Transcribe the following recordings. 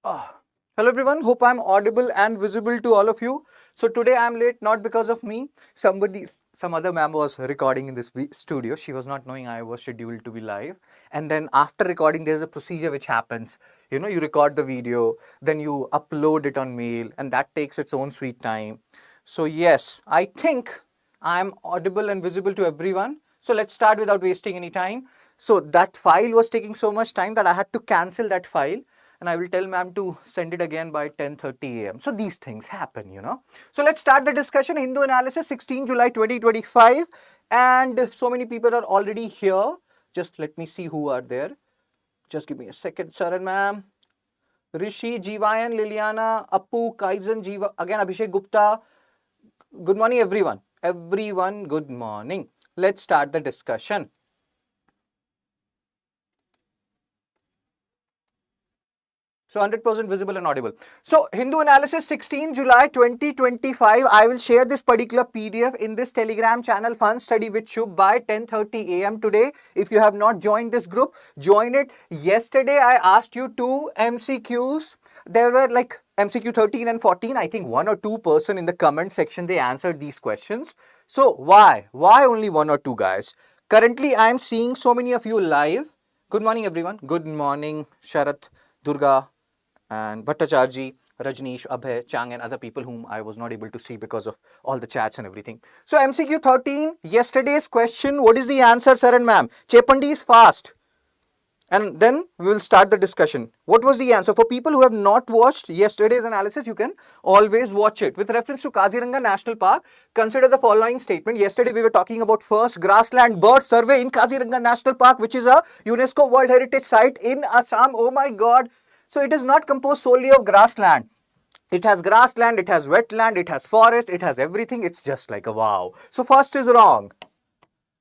Ah. Hello everyone, hope I'm audible and visible to all of you. So today I'm late not because of me. Some other ma'am was recording in this studio. She was not knowing I was scheduled to be live. And then after recording, there's a procedure which happens. You record the video, then you upload it on mail, and that takes its own sweet time. So yes, I think I'm audible and visible to everyone. So let's start without wasting any time. So that file was taking so much time that I had to cancel that file, and I will tell ma'am to send it again by 10:30 a.m. So these things happen. So let's start the discussion. Hindu analysis, 16 July 2025. And so many people are already here. Just let me see who are there. Just give me a second, Saran ma'am. Rishi, Jivayan, Liliana, Appu, Kaizen, Jiva, again Abhishek Gupta. Good morning, everyone. Everyone, good morning. Let's start the discussion. So 100% visible and audible. So Hindu analysis, 16 July 2025. I will share this particular PDF in this Telegram channel, Fun Study with Shubh, by 10:30 a.m. today. If you have not joined this group, join it. Yesterday, I asked you two MCQs. There were like MCQ 13 and 14. I think one or two person in the comment section, they answered these questions. So why? Why only one or two guys? Currently, I am seeing so many of you live. Good morning, everyone. Good morning, Sharath, Durga, and Bhattacharji, Rajneesh, Abhay, Chang, and other people whom I was not able to see because of all the chats and everything. So MCQ 13, yesterday's question, what is the answer, sir and ma'am? Chepandi is fast. And then we will start the discussion. What was the answer? For people who have not watched yesterday's analysis, you can always watch it. With reference to Kaziranga National Park, consider the following statement. Yesterday we were talking about first grassland bird survey in Kaziranga National Park, which is a UNESCO World Heritage Site in Assam. Oh my God. So it is not composed solely of grassland. It has grassland, it has wetland, it has forest, it has everything. It's just like a wow. So first is wrong.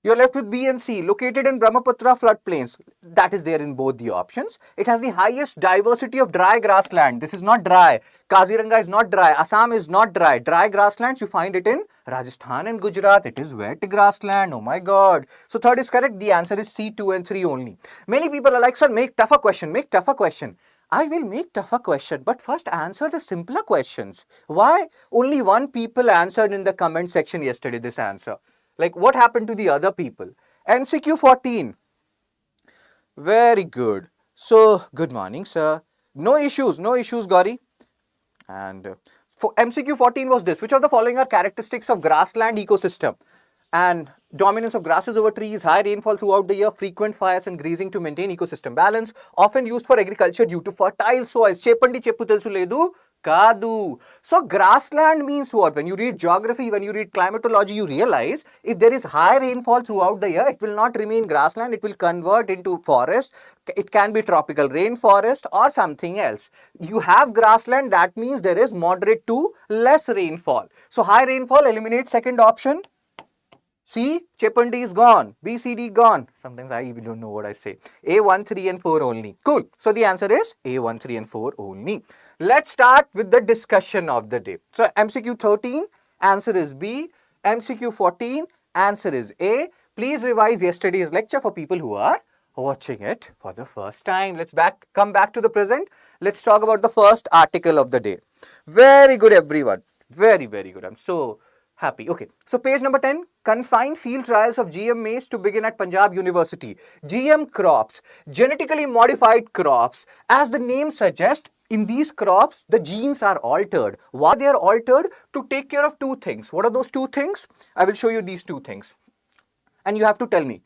You're left with B and C, located in Brahmaputra floodplains. That is there in both the options. It has the highest diversity of dry grassland. This is not dry. Kaziranga is not dry. Assam is not dry. Dry grasslands, you find it in Rajasthan and Gujarat. It is wet grassland. Oh my God. So third is correct. The answer is C, 2 and 3 only. Many people are like, sir, make tougher question. Make tougher question. I will make tougher question, but first answer the simpler questions. Why only one people answered in the comment section yesterday this answer? Like what happened to the other people? MCQ 14. Very good. So, good morning, sir. No issues, Gauri. And for MCQ 14 was this. Which of the following are characteristics of grassland ecosystem? And dominance of grasses over trees, high rainfall throughout the year, frequent fires and grazing to maintain ecosystem balance, often used for agriculture due to fertile soils. Chepandi cheppu telusu ledu Kadu. So grassland means what? When you read geography, when you read climatology, you realize if there is high rainfall throughout the year, it will not remain grassland, it will convert into forest. It can be tropical rainforest or something else. You have grassland, that means there is moderate to less rainfall. So high rainfall eliminates second option. C, Chepandi is gone. B, C, D gone. Sometimes I even don't know what I say. A, 1, 3 and 4 only. Cool. So the answer is A, 1, 3 and 4 only. Let's start with the discussion of the day. So MCQ 13, answer is B. MCQ 14, answer is A. Please revise yesterday's lecture for people who are watching it for the first time. Let's come back to the present. Let's talk about the first article of the day. Very good, everyone. Very, very good. I'm so happy. Okay, so page number 10, confined field trials of GM maize to begin at Punjab University. GM crops, genetically modified crops. As the name suggests, in these crops, the genes are altered. Why they are altered? To take care of two things. What are those two things? I will show you these two things. And you have to tell me.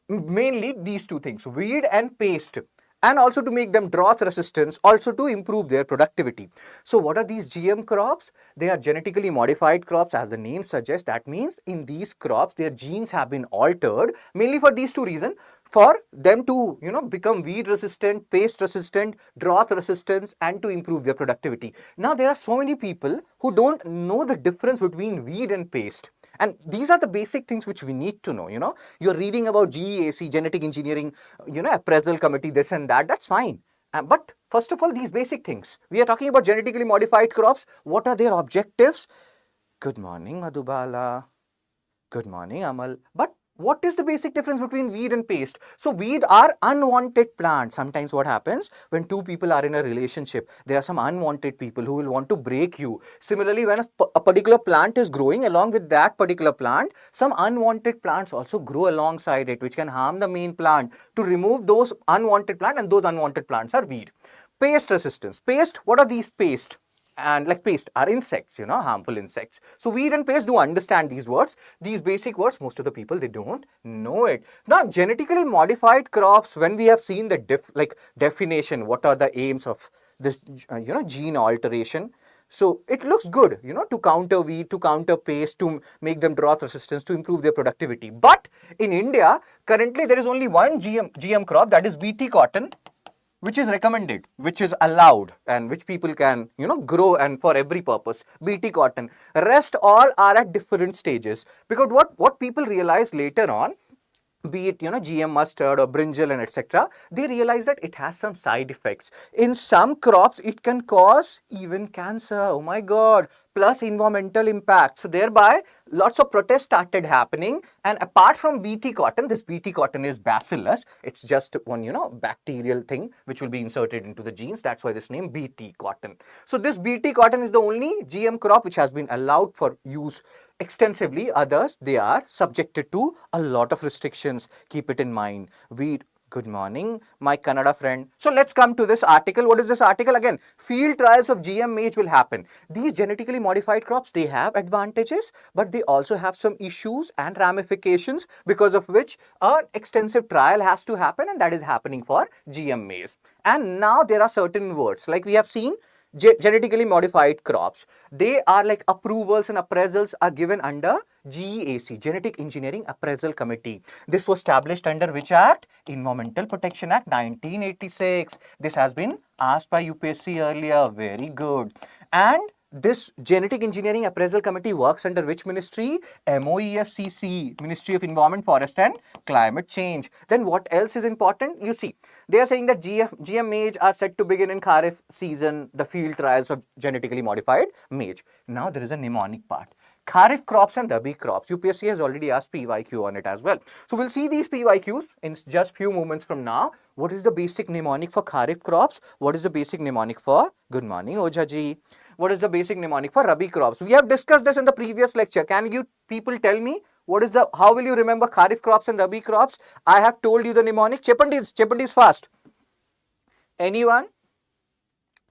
Mainly these two things, weed and paste. And also to make them drought resistance, also to improve their productivity. So what are these GM crops? They are genetically modified crops, as the name suggests. That means in these crops, their genes have been altered, mainly for these two reasons. For them to, become weed resistant, pest resistant, drought resistance, and to improve their productivity. Now, there are so many people who don't know the difference between weed and pest. And these are the basic things which we need to know, You're reading about GEAC, genetic engineering, appraisal committee, this and that. That's fine. But first of all, these basic things. We are talking about genetically modified crops. What are their objectives? Good morning, Madhubala. Good morning, Amal. But What is the basic difference between weed and pest? So weed are unwanted plants. Sometimes what happens when two people are in a relationship, there are some unwanted people who will want to break you. Similarly, when a particular plant is growing, along with that particular plant, some unwanted plants also grow alongside it, which can harm the main plant. To remove those unwanted plants, and those unwanted plants are weed. Pest resistance. Pest, what are these pest? And like pest are insects, harmful insects. So weed and pest do understand these words, these basic words. Most of the people, they don't know it. Now, genetically modified crops, when we have seen the definition, what are the aims of this, gene alteration? So it looks good, to counter weed, to counter pest, to make them drought resistance, to improve their productivity. But in India, currently there is only one GM crop, that is BT cotton, which is recommended, which is allowed, and which people can, grow, and for every purpose, BT cotton. Rest all are at different stages, because what people realize later on, be it GM mustard or brinjal and etc., they realize that it has some side effects. In some crops, it can cause even cancer. Oh my God! Plus environmental impact. So thereby, lots of protests started happening. And apart from BT cotton, this BT cotton is bacillus. It's just one bacterial thing which will be inserted into the genes. That's why this name BT cotton. So this BT cotton is the only GM crop which has been allowed for use extensively. Others, they are subjected to a lot of restrictions. Keep it in mind. Good morning, my Kannada friend. So let's come to this article. What is this article? Again, field trials of GM maize will happen. These genetically modified crops, they have advantages, but they also have some issues and ramifications, because of which an extensive trial has to happen, and that is happening for GM maize. And now there are certain words, like we have seen, genetically modified crops. They are like approvals and appraisals are given under GEAC, Genetic Engineering Appraisal Committee. This was established under which act? Environmental Protection Act 1986. This has been asked by UPSC earlier. Very good. And this Genetic Engineering Appraisal Committee works under which ministry? MOEFCC, Ministry of Environment, Forest and Climate Change. Then what else is important? You see, they are saying that GM maize are set to begin in Kharif season, the field trials of genetically modified maize. Now there is a mnemonic part. Kharif crops and Rabi crops. UPSC has already asked PYQ on it as well. So we'll see these PYQs in just few moments from now. What is the basic mnemonic for Kharif crops? What is the basic mnemonic for, good morning, Ojaji? What is the basic mnemonic for Rabi crops? We have discussed this in the previous lecture. Can you people tell me how will you remember Kharif crops and Rabi crops? I have told you the mnemonic. Chepandis fast. Anyone?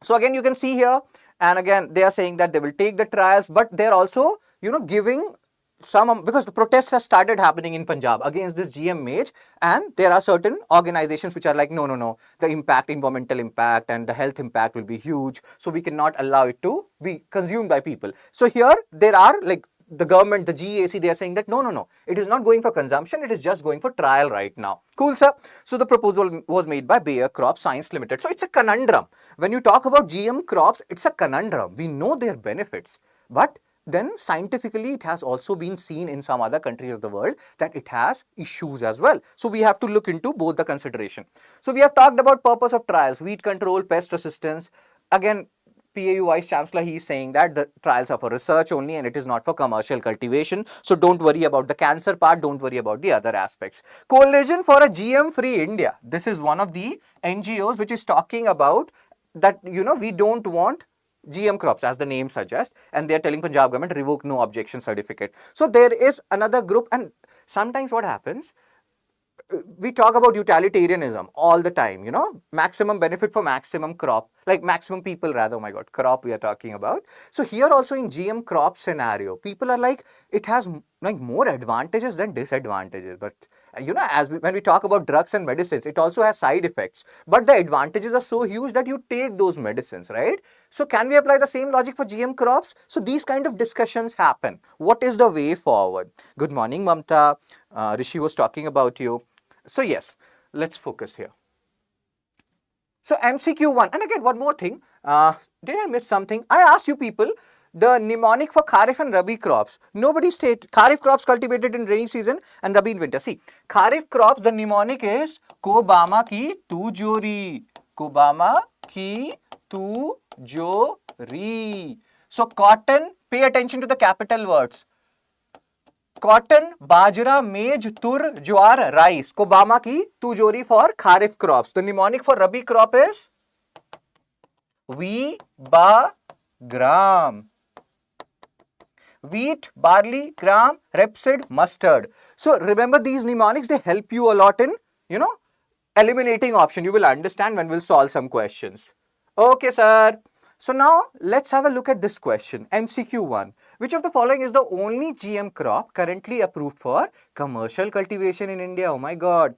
So again, you can see here, and again, they are saying that they will take the trials, but they're also, giving some, because the protests have started happening in Punjab against this GM maize, and there are certain organizations which are like, no, the environmental impact and the health impact will be huge, so we cannot allow it to be consumed by people. So here there are like the government, the GEAC, they are saying that no, it is not going for consumption, it is just going for trial right now. Cool, sir. So the proposal was made by Bayer Crop Science Limited. So it's a conundrum. When you talk about GM crops, it's a conundrum. We know their benefits, but then scientifically it has also been seen in some other countries of the world that it has issues as well. So we have to look into both the consideration. So we have talked about purpose of trials, weed control, pest resistance. Again, PAU Vice Chancellor, he is saying that the trials are for research only and it is not for commercial cultivation. So don't worry about the cancer part, don't worry about the other aspects. Coalition for a GM-free India. This is one of the NGOs which is talking about that, we don't want GM crops, as the name suggests, and they are telling Punjab government revoke no objection certificate. So there is another group, and sometimes what happens, we talk about utilitarianism all the time, maximum benefit for maximum crop, like maximum people rather, oh my God, crop we are talking about. So here also in GM crop scenario, people are like, it has like more advantages than disadvantages. But when we talk about drugs and medicines, it also has side effects, but the advantages are so huge that you take those medicines, right? So can we apply the same logic for GM crops? So these kind of discussions happen. What is the way forward? Good morning, Mamta. Rishi was talking about you. So yes, let's focus here. So MCQ1, and again, one more thing. Did I miss something? I asked you people the mnemonic for Kharif and Rabi crops. Nobody stated Kharif crops cultivated in rainy season and Rabi in winter. See, Kharif crops, the mnemonic is Kobama ki tu jori. Kobama ki tu jori. So cotton, pay attention to the capital words. cotton, bajra, maize, tur, jowar, rice. Kobama ki tujori for kharif crops. The mnemonic for rabi crop is V, ba, gram. Wheat, barley, gram, rapeseed, mustard. So remember these mnemonics, they help you a lot in, eliminating option. You will understand when we'll solve some questions. Okay, sir. So now let's have a look at this question. MCQ 1. Which of the following is the only GM crop currently approved for commercial cultivation in India? Oh my God.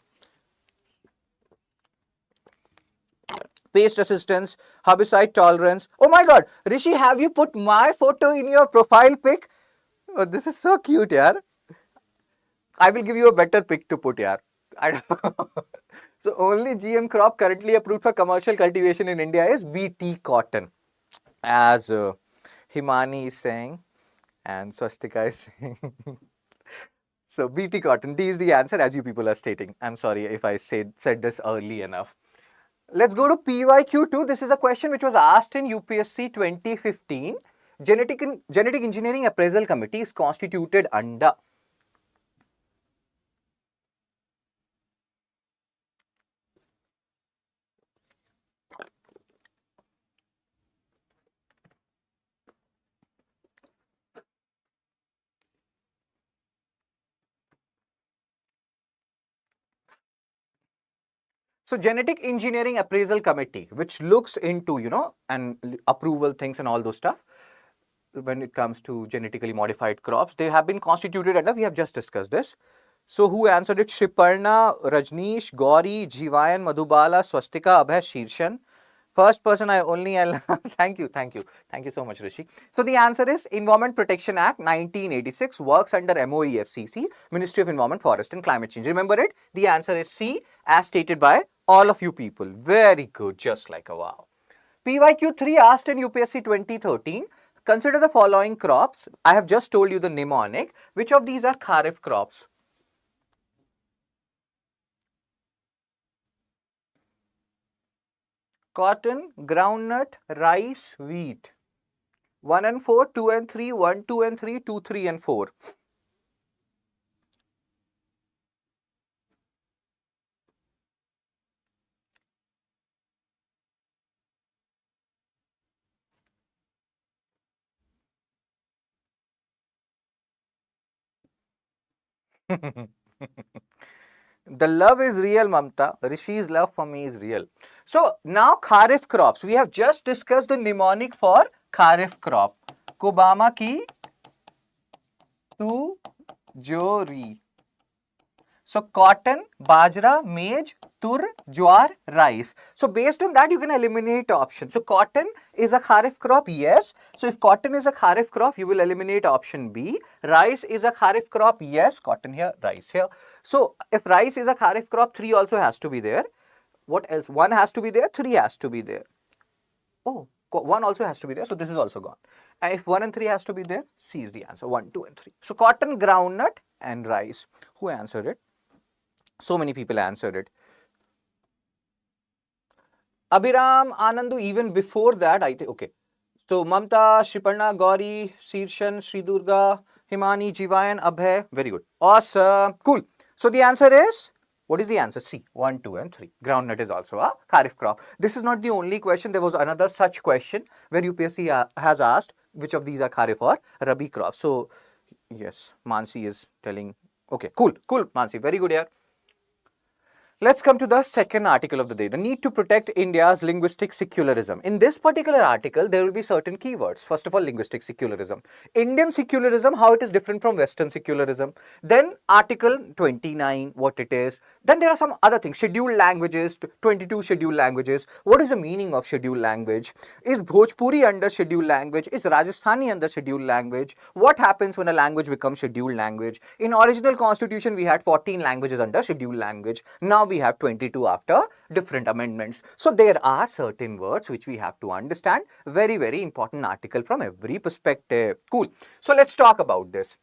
Paste resistance, herbicide tolerance. Oh my God. Rishi, have you put my photo in your profile pic? Oh, this is so cute, yaar. I will give you a better pic to put, yaar. I don't know. So only GM crop currently approved for commercial cultivation in India is BT cotton, as Himani is saying and Swastika is saying. So BT cotton, D is the answer as you people are stating. I'm sorry if I said this early enough. Let's go to PYQ2. This is a question which was asked in UPSC 2015. Genetic Engineering Appraisal Committee is constituted under. So Genetic Engineering Appraisal Committee, which looks into, and approval things and all those stuff when it comes to genetically modified crops, they have been constituted under, we have just discussed this. So who answered it? Shriparna, Rajneesh, Gauri, Jivayan, Madhubala, Swastika, Abhay, Shirshan. First person thank you so much, Rishi. So the answer is Environment Protection Act 1986 works under MOEFCC, Ministry of Environment, Forest and Climate Change. Remember it? The answer is C, as stated by all of you people. Very good, just like a wow. PYQ3 asked in UPSC 2013. Consider the following crops. I have just told you the mnemonic. Which of these are Kharif crops? Cotton, groundnut, rice, wheat. 1 and 4, 2 and 3, 1, 2 and 3, 2, 3 and 4. The love is real, Mamta. Rishi's love for me is real. So now Kharif crops. We have just discussed the mnemonic for Kharif crop. Kobama ki tu jori. So cotton, bajra, maize, tur, jowar, rice. So based on that, you can eliminate options. So cotton is a kharif crop, yes. So if cotton is a kharif crop, you will eliminate option B. Rice is a kharif crop, yes. Cotton here, rice here. So if rice is a kharif crop, 3 also has to be there. What else? 1 has to be there, 3 has to be there. Oh, 1 also has to be there. So this is also gone. And if 1 and 3 has to be there, C is the answer. 1, 2 and 3. So cotton, groundnut and rice. Who answered it? So many people answered it. Abhiram, Anandu, even before that, I think, okay. So Mamta, Shriparna, Gauri, Sirshan, Sri Durga, Himani, Jivayan, Abhay. Very good. Awesome. Cool. So the answer is, what is the answer? C. 1, 2 and 3. Groundnut is also a kharif crop. This is not the only question. There was another such question where UPSC has asked which of these are kharif or rabi crops. So yes, Mansi is telling. Okay, cool, Mansi. Very good here. Let's come to the second article of the day, the need to protect India's linguistic secularism. In this particular article, there will be certain keywords. First of all, linguistic secularism. Indian secularism, how it is different from Western secularism. Then Article 29, what it is. Then there are some other things, scheduled languages, 22 scheduled languages. What is the meaning of scheduled language? Is Bhojpuri under scheduled language? Is Rajasthani under scheduled language? What happens when a language becomes scheduled language? In original constitution, we had 14 languages under scheduled language. Now we have 22 after different amendments. So there are certain words which we have to understand. Very, very important article from every perspective. Cool. So let's talk about this.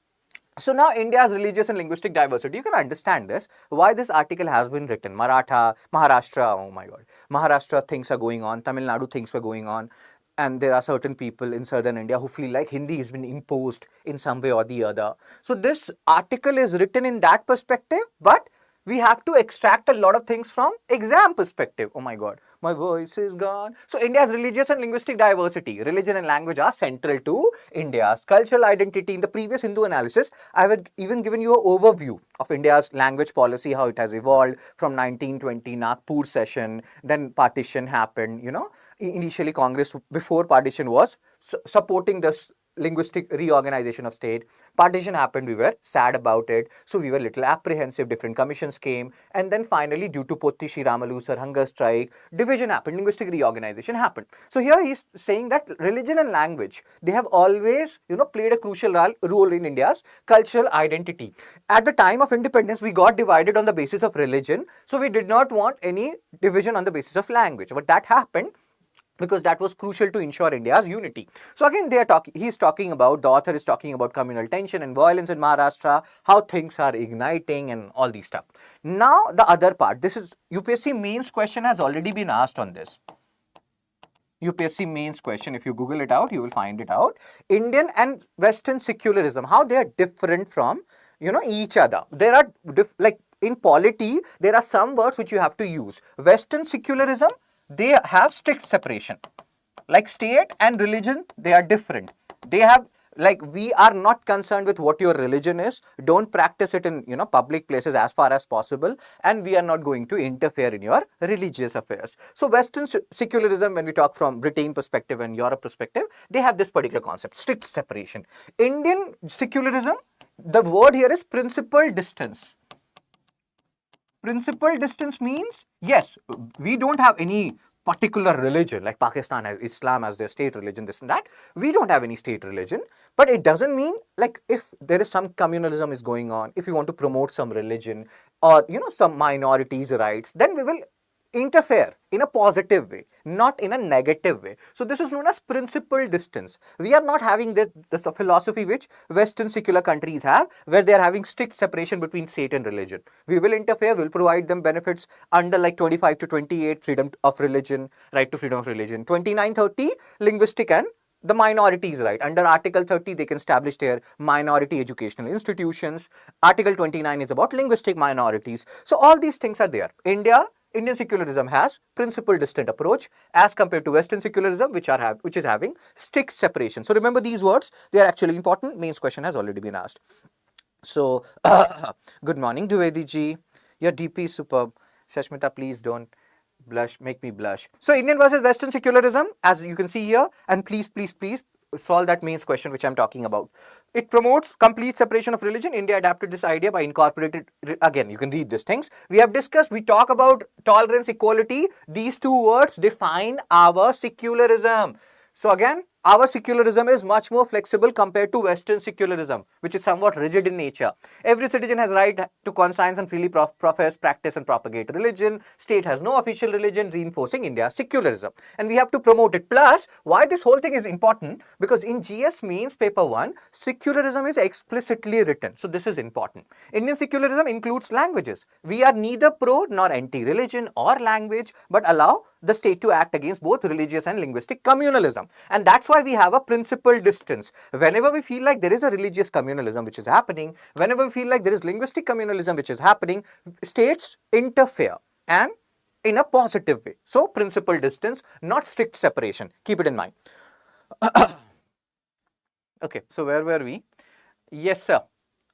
So now India's religious and linguistic diversity, you can understand this, why this article has been written. Maharashtra, oh my God, Maharashtra things are going on, Tamil Nadu things were going on. and there are certain people in southern India who feel like Hindi has been imposed in some way or the other. So this article is written in that perspective, but we have to extract a lot of things from exam perspective. Oh my God, my voice is gone. So India's religious and linguistic diversity, religion and language are central to India's cultural identity. In the previous Hindu analysis, I had even given you an overview of India's language policy, how it has evolved from 1920 Nagpur session, then partition happened, Initially Congress before partition was supporting this linguistic reorganization of state. Partition happened, we were sad about it, so we were little apprehensive, different commissions came, and then finally due to Potti Sri Ramalu sir hunger strike, division happened, linguistic reorganization happened. So here he's saying that religion and language, they have always played a crucial role in India's cultural identity. At the time of independence, we got divided on the basis of religion, so we did not want any division on the basis of language, but that happened because that was crucial to ensure India's unity. So again, the author is talking about communal tension and violence in Maharashtra, how things are igniting and all these stuff. Now, the other part, this is UPSC mains question has already been asked on this. UPSC mains question, if you Google it out, you will find it out. Indian and Western secularism, how they are different from, each other. There are, like in polity, there are some words which you have to use. Western secularism, they have strict separation. Like state and religion, they are different. They have, like, we are not concerned with what your religion is. Don't practice it in, public places as far as possible. And we are not going to interfere in your religious affairs. So Western secularism, when we talk from Britain perspective and Europe perspective, they have this particular concept, strict separation. Indian secularism, the word here is principal distance. Principal distance means, yes, we don't have any particular religion, like Pakistan has Islam as their state religion, this and that. We don't have any state religion, but it doesn't mean, like, if there is some communalism is going on, if you want to promote some religion or, some minorities' rights, then we will interfere in a positive way, not in a negative way. So this is known as principal distance. We are not having this philosophy which Western secular countries have, where they are having strict separation between state and religion. We will interfere, we will provide them benefits under like 25 to 28, freedom of religion, right to freedom of religion, 29, 30, linguistic and the minorities, right? Under Article 30, they can establish their minority educational institutions. Article 29 is about linguistic minorities. So all these things are there. Indian secularism has principal distant approach as compared to Western secularism, which is having strict separation. So remember these words, they are actually important. Mains question has already been asked. So, good morning, Dwivedi ji. Your DP is superb. Shashmita, please don't make me blush. So, Indian versus Western secularism, as you can see here, and please solve that mains question which I'm talking about. It promotes complete separation of religion. India adapted this idea by incorporating, again, you can read these things. We talk about tolerance, equality. These two words define our secularism. So again, our secularism is much more flexible compared to Western secularism, which is somewhat rigid in nature. Every citizen has right to conscience and freely profess, practice and propagate religion. State has no official religion, reinforcing India's secularism. And we have to promote it. Plus, why this whole thing is important? Because in GS Mains Paper 1, secularism is explicitly written. So this is important. Indian secularism includes languages. We are neither pro nor anti-religion or language, but allow the state to act against both religious and linguistic communalism. And that's why we have a principal distance. Whenever we feel like there is a religious communalism which is happening, whenever we feel like there is linguistic communalism which is happening, states interfere, and in a positive way. So principal distance, not strict separation. Keep it in mind. Okay, so where were we? Yes, sir.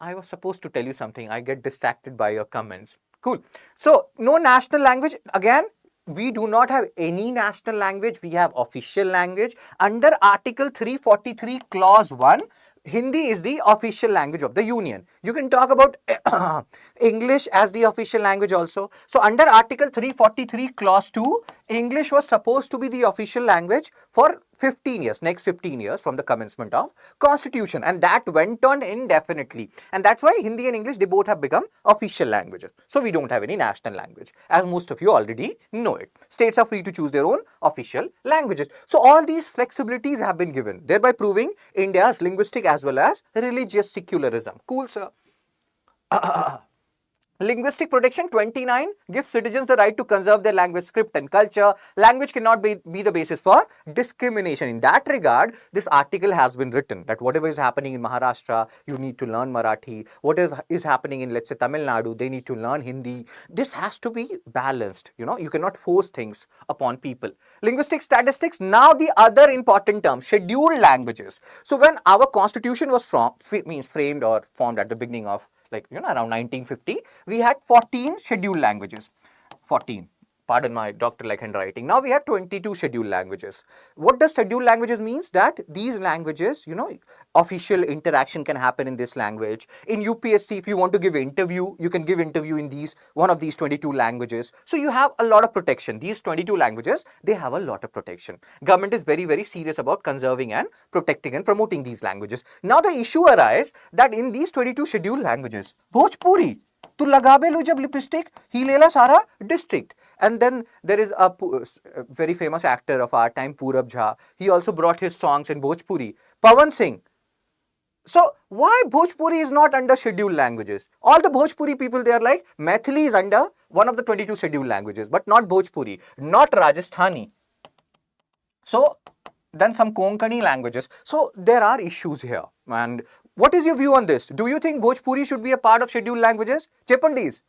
I was supposed to tell you something. I get distracted by your comments. Cool. So no national language. Again, we do not have any national language. We have official language. Under Article 343, Clause 1, Hindi is the official language of the Union. You can talk about English as the official language also. So under Article 343, Clause 2, English was supposed to be the official language for 15 years, next 15 years from the commencement of Constitution, and that went on indefinitely. And that's why Hindi and English, they both have become official languages. So we don't have any national language, as most of you already know it. States are free to choose their own official languages. So all these flexibilities have been given, thereby proving India's linguistic as well as religious secularism. Cool, sir. Linguistic protection 29 gives citizens the right to conserve their language, script and culture. Language cannot be the basis for discrimination. In that regard, this article has been written that whatever is happening in Maharashtra, you need to learn Marathi. Whatever is happening in, let's say, Tamil Nadu, they need to learn Hindi. This has to be balanced. You cannot force things upon people. Linguistic statistics, now the other important term, scheduled languages. So when our constitution was framed or formed at the beginning of around 1950, we had 14 scheduled languages. 14. Pardon my doctor-like handwriting. Now we have 22 scheduled languages. What does scheduled languages means? That these languages, official interaction can happen in this language. In UPSC, if you want to give interview, you can give interview in one of these 22 languages. So you have a lot of protection. These 22 languages, they have a lot of protection. Government is very, very serious about conserving and protecting and promoting these languages. Now the issue arises that in these 22 scheduled languages, Bhojpuri, तो लगाबे लो जब lipstick ही लेला सारा district. And then there is a very famous actor of our time, Purab Jha. He also brought his songs in Bhojpuri. Pawan Singh. So why Bhojpuri is not under scheduled languages? All the Bhojpuri people, they are like, Maithili is under one of the 22 scheduled languages, but not Bhojpuri, not Rajasthani. So then some Konkani languages. So there are issues here. And what is your view on this? Do you think Bhojpuri should be a part of scheduled languages? Chepandis.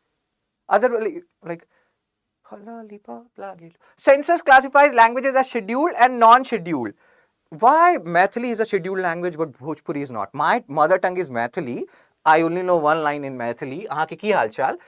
Census classifies languages as scheduled and non-scheduled. Why Maithili is a scheduled language but Bhojpuri is not? My mother tongue is Maithili. I only know one line in Maithili,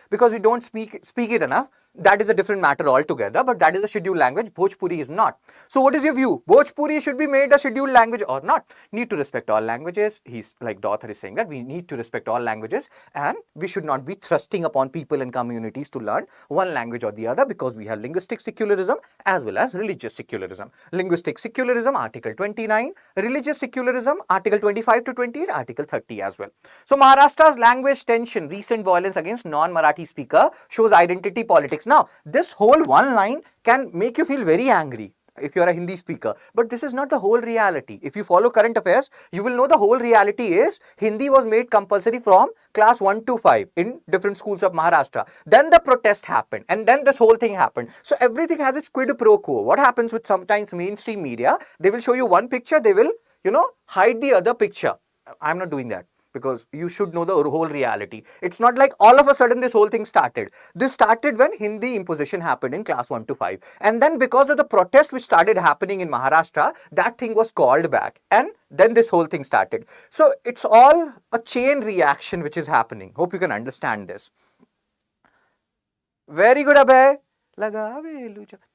because we don't speak it enough. That is a different matter altogether, but that is a scheduled language. Bhojpuri is not. So what is your view? Bhojpuri should be made a scheduled language or not? Need to respect all languages. He's like the author is saying that we need to respect all languages and we should not be thrusting upon people and communities to learn one language or the other, because we have linguistic secularism as well as religious secularism. Linguistic secularism, Article 29. Religious secularism, Article 25 to 28, Article 30 as well. So Maharashtra's language tension, recent violence against non-Marathi speaker shows identity politics. Now, this whole one line can make you feel very angry if you are a Hindi speaker, but this is not the whole reality. If you follow current affairs, you will know the whole reality is Hindi was made compulsory from class 1 to 5 in different schools of Maharashtra. Then the protest happened and then this whole thing happened. So everything has its quid pro quo. What happens with sometimes mainstream media, they will show you one picture, they will, hide the other picture. I'm not doing that, because you should know the whole reality. It's not like all of a sudden this whole thing started. This started when Hindi imposition happened in class 1 to 5. And then because of the protest which started happening in Maharashtra, that thing was called back. And then this whole thing started. So it's all a chain reaction which is happening. Hope you can understand this. Very good, Abhay.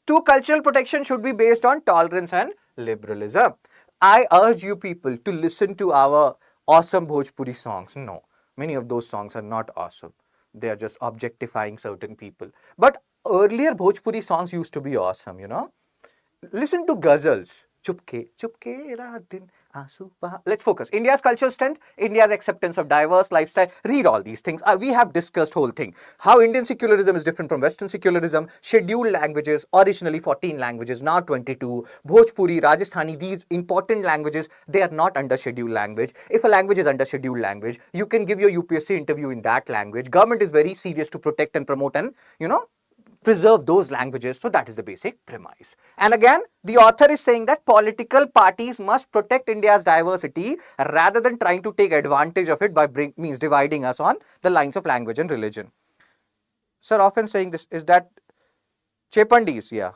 True cultural protection should be based on tolerance and liberalism. I urge you people to listen to our awesome Bhojpuri songs. No, many of those songs are not awesome. They are just objectifying certain people. But earlier Bhojpuri songs used to be awesome, Listen to ghazals. Chupke, chupke, raat din, aasu baha. Let's focus. India's cultural strength, India's acceptance of diverse lifestyle. Read all these things. We have discussed whole thing. How Indian secularism is different from Western secularism. Scheduled languages, originally 14 languages, now 22. Bhojpuri, Rajasthani, these important languages, they are not under scheduled language. If a language is under scheduled language, you can give your UPSC interview in that language. Government is very serious to protect and promote and, preserve those languages. So that is the basic premise. And again, the author is saying that political parties must protect India's diversity rather than trying to take advantage of it by dividing us on the lines of language and religion. Sir, often saying this is that Chepandis, yeah.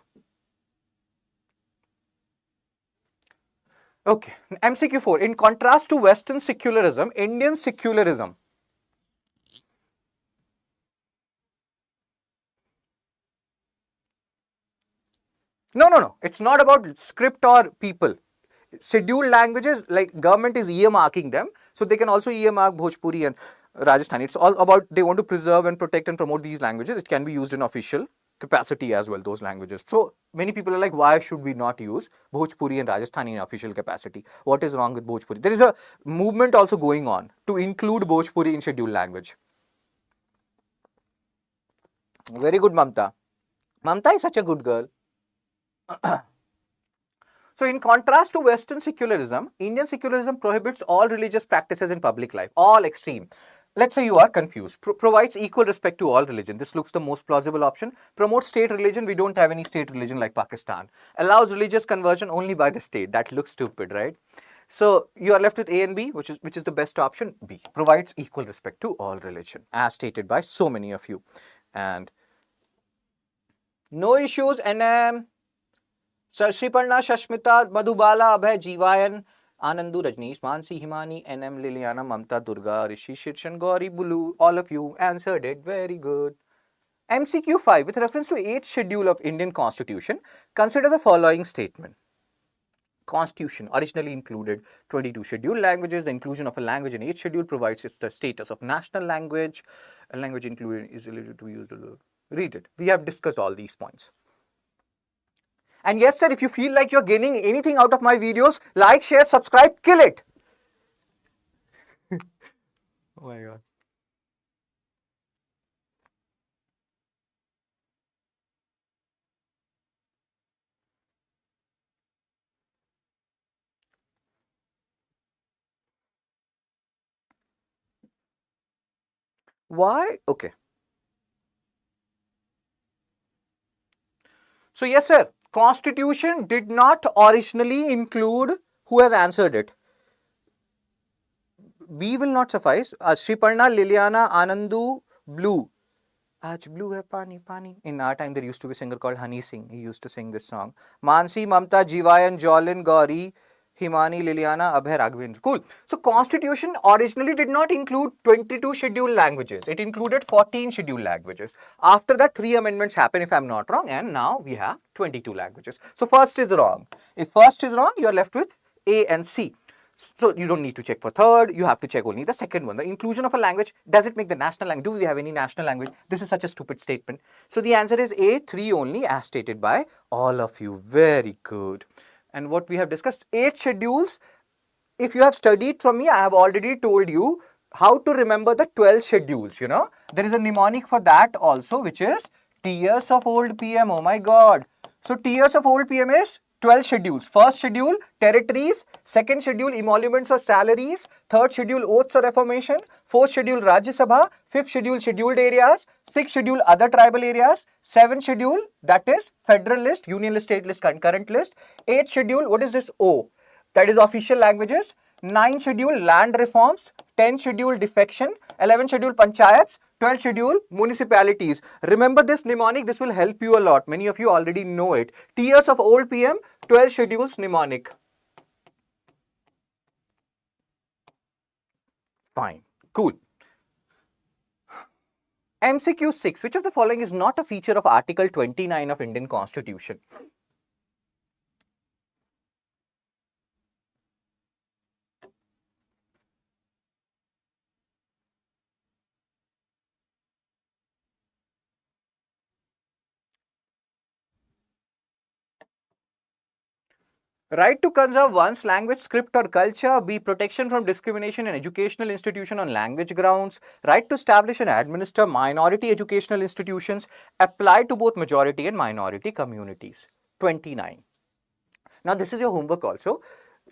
Okay, MCQ 4. In contrast to Western secularism, Indian secularism. No. It's not about script or people. Scheduled languages, like government is earmarking them, so they can also earmark Bhojpuri and Rajasthani. It's all about they want to preserve and protect and promote these languages. It can be used in official capacity as well, those languages. So many people are like, why should we not use Bhojpuri and Rajasthani in official capacity? What is wrong with Bhojpuri? There is a movement also going on to include Bhojpuri in scheduled language. Very good, Mamta. Mamta is such a good girl. So in contrast to Western secularism, Indian secularism prohibits all religious practices in public life, all extreme. Let's say you are confused. Provides equal respect to all religion. This looks the most plausible option. Promotes state religion. We don't have any state religion like Pakistan. Allows religious conversion only by the state. That looks stupid, right? So you are left with A and B, which is the best option. B provides equal respect to all religion, as stated by so many of you. And no issues. NM. Sriparna, Shashmita, Madhubala, Abhay, Jeevayan, Anandu, Rajneesh, Mansi, Himani, NM, Liliana, Mamta, Durga, Rishi, Shirshan, Gauri, Bulu, all of you answered it. Very good. MCQ 5, with reference to 8th schedule of Indian Constitution, consider the following statement. Constitution originally included 22 scheduled languages. The inclusion of a language in 8th schedule provides it the status of national language. A language included is related to use. Read it. We have discussed all these points. And yes, sir, if you feel like you're gaining anything out of my videos, like, share, subscribe, kill it. Oh my God. Why? Okay. So yes, sir, Constitution did not originally include who has answered it. B will not suffice. Sriparna, Liliana, Anandu, Blue. Aaj blue hai pani, pani. In our time, there used to be a singer called Honey Singh. He used to sing this song. Mansi, Mamta, Jeevayan, Jolin, Gauri, Himani, Liliana, Abhay, Raghavendra. Cool. So, Constitution originally did not include 22 scheduled languages. It included 14 scheduled languages. After that, 3 amendments happened, if I'm not wrong, and now we have 22 languages. So, first is wrong. If first is wrong, you are left with A and C. So you don't need to check for third, you have to check only the second one. The inclusion of a language, does it make the national language? Do we have any national language? This is such a stupid statement. So the answer is A, 3 only, as stated by all of you. Very good. And what we have discussed, 8 schedules. If you have studied from me, I have already told you how to remember the 12 schedules, There is a mnemonic for that also, which is Tears of Old PM. Oh my God. So Tears of Old PM is 12 schedules. First schedule, territories. Second schedule, emoluments or salaries. Third schedule, oaths or reformation. Fourth schedule, Rajya Sabha. Fifth schedule, scheduled areas. Sixth schedule, other tribal areas. Seventh schedule, that is federal list, union list, state list, concurrent list. Eighth schedule, what is this? O. That is official languages. 9 schedule land reforms, 10 schedule defection, 11 schedule panchayats, 12 schedule municipalities. Remember this mnemonic, this will help you a lot. Many of you already know it. Tears of Old PM, 12 schedules mnemonic. Fine, cool. MCQ 6, which of the following is not a feature of Article 29 of Indian Constitution? Right to conserve one's language, script or culture. B. Protection from discrimination in educational institution on language grounds. Right to establish and administer minority educational institutions. Apply to both majority and minority communities. 29. Now this is your homework also.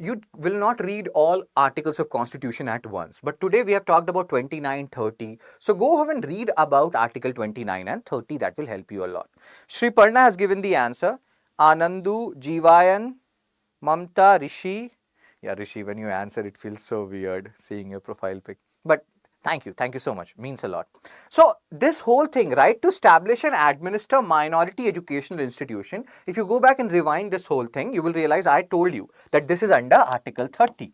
You will not read all articles of Constitution at once. But today we have talked about 29, 30. So go home and read about Article 29 and 30. That will help you a lot. Shri Parna has given the answer. Anandu, Jeevayan, Mamta, Rishi. Yeah, Rishi, when you answer, it feels so weird seeing your profile pic. But thank you so much. Means a lot. So this whole thing, right, to establish and administer minority educational institution, if you go back and rewind this whole thing, you will realize I told you that this is under Article 30.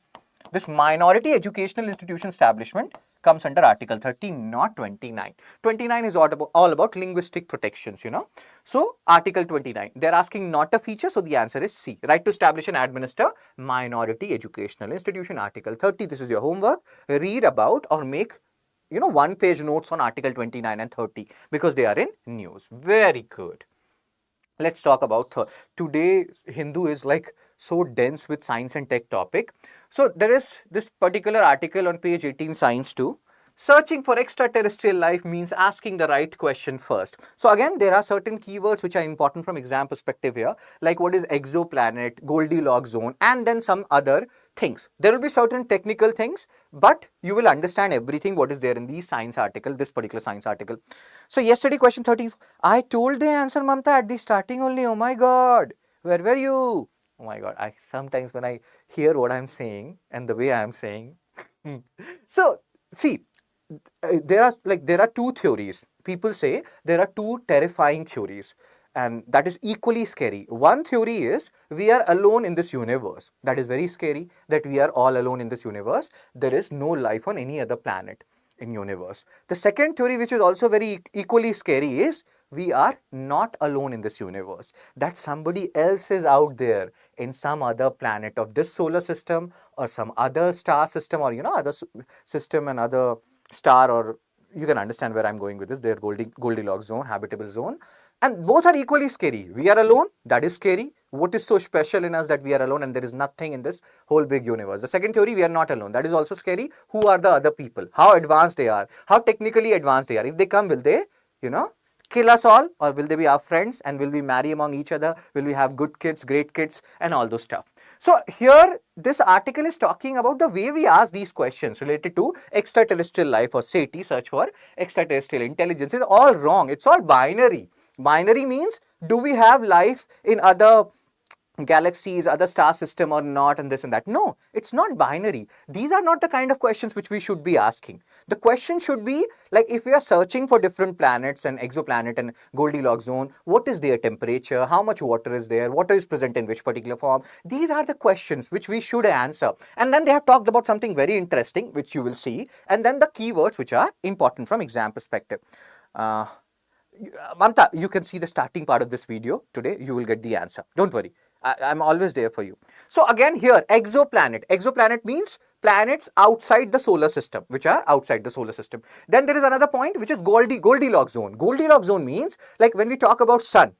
This minority educational institution establishment comes under Article 30, not 29. 29 is all about linguistic protections, So, Article 29. They're asking not a feature, so the answer is C. Right to establish and administer minority educational institution. Article 30, this is your homework. Read about or make, one-page notes on Article 29 and 30 because they are in news. Very good. Let's talk about today. Hindu is like so dense with science and tech topic. So there is this particular article on page 18, Science 2. Searching for extraterrestrial life means asking the right question first. So again, there are certain keywords which are important from exam perspective here, like what is exoplanet, Goldilocks zone, and then some other things. There will be certain technical things, but you will understand everything what is there in the science article, this particular science article. So yesterday question 13, I told the answer, Mamta, at the starting only. Oh my God, where were you? Oh my God, I sometimes when I hear what I'm saying and the way I'm saying. So see, there are two theories. People say there are two terrifying theories, and that is equally scary. One theory is we are alone in this universe. That is very scary, that we are all alone in this universe. There is no life on any other planet in universe. The second theory, which is also very equally scary, is we are not alone in this universe, that somebody else is out there in some other planet of this solar system or some other star system, or other system and other star, or you can understand where I'm going with this. They're Goldilocks zone, habitable zone, and both are equally scary. We are alone, that is scary. What is so special in us that we are alone and there is nothing in this whole big universe? The second theory, we are not alone, that is also scary. Who are the other people? How advanced they are? How technically advanced they are? If they come, will they, kill us all, or will they be our friends and will we marry among each other? Will we have good kids, great kids, and all those stuff? So here this article is talking about the way we ask these questions related to extraterrestrial life, or SETI, search for extraterrestrial intelligence, is all wrong. It's all binary. Binary means, do we have life in other galaxies, other star system or not, and this and that. No, it's not binary. These are not the kind of questions which we should be asking. The question should be like, if we are searching for different planets and exoplanet and Goldilocks zone, what is their temperature, how much water is there, water is present in which particular form? These are the questions which we should answer. And then they have talked about something very interesting, which you will see, and then the keywords which are important from exam perspective. Mamta, you can see the starting part of this video today. You will get the answer. Don't worry. I'm always there for you. So again here, exoplanet. Exoplanet means planets outside the solar system, which are outside the solar system. Then there is another point, which is Goldilocks zone. Goldilocks zone means, like when we talk about sun,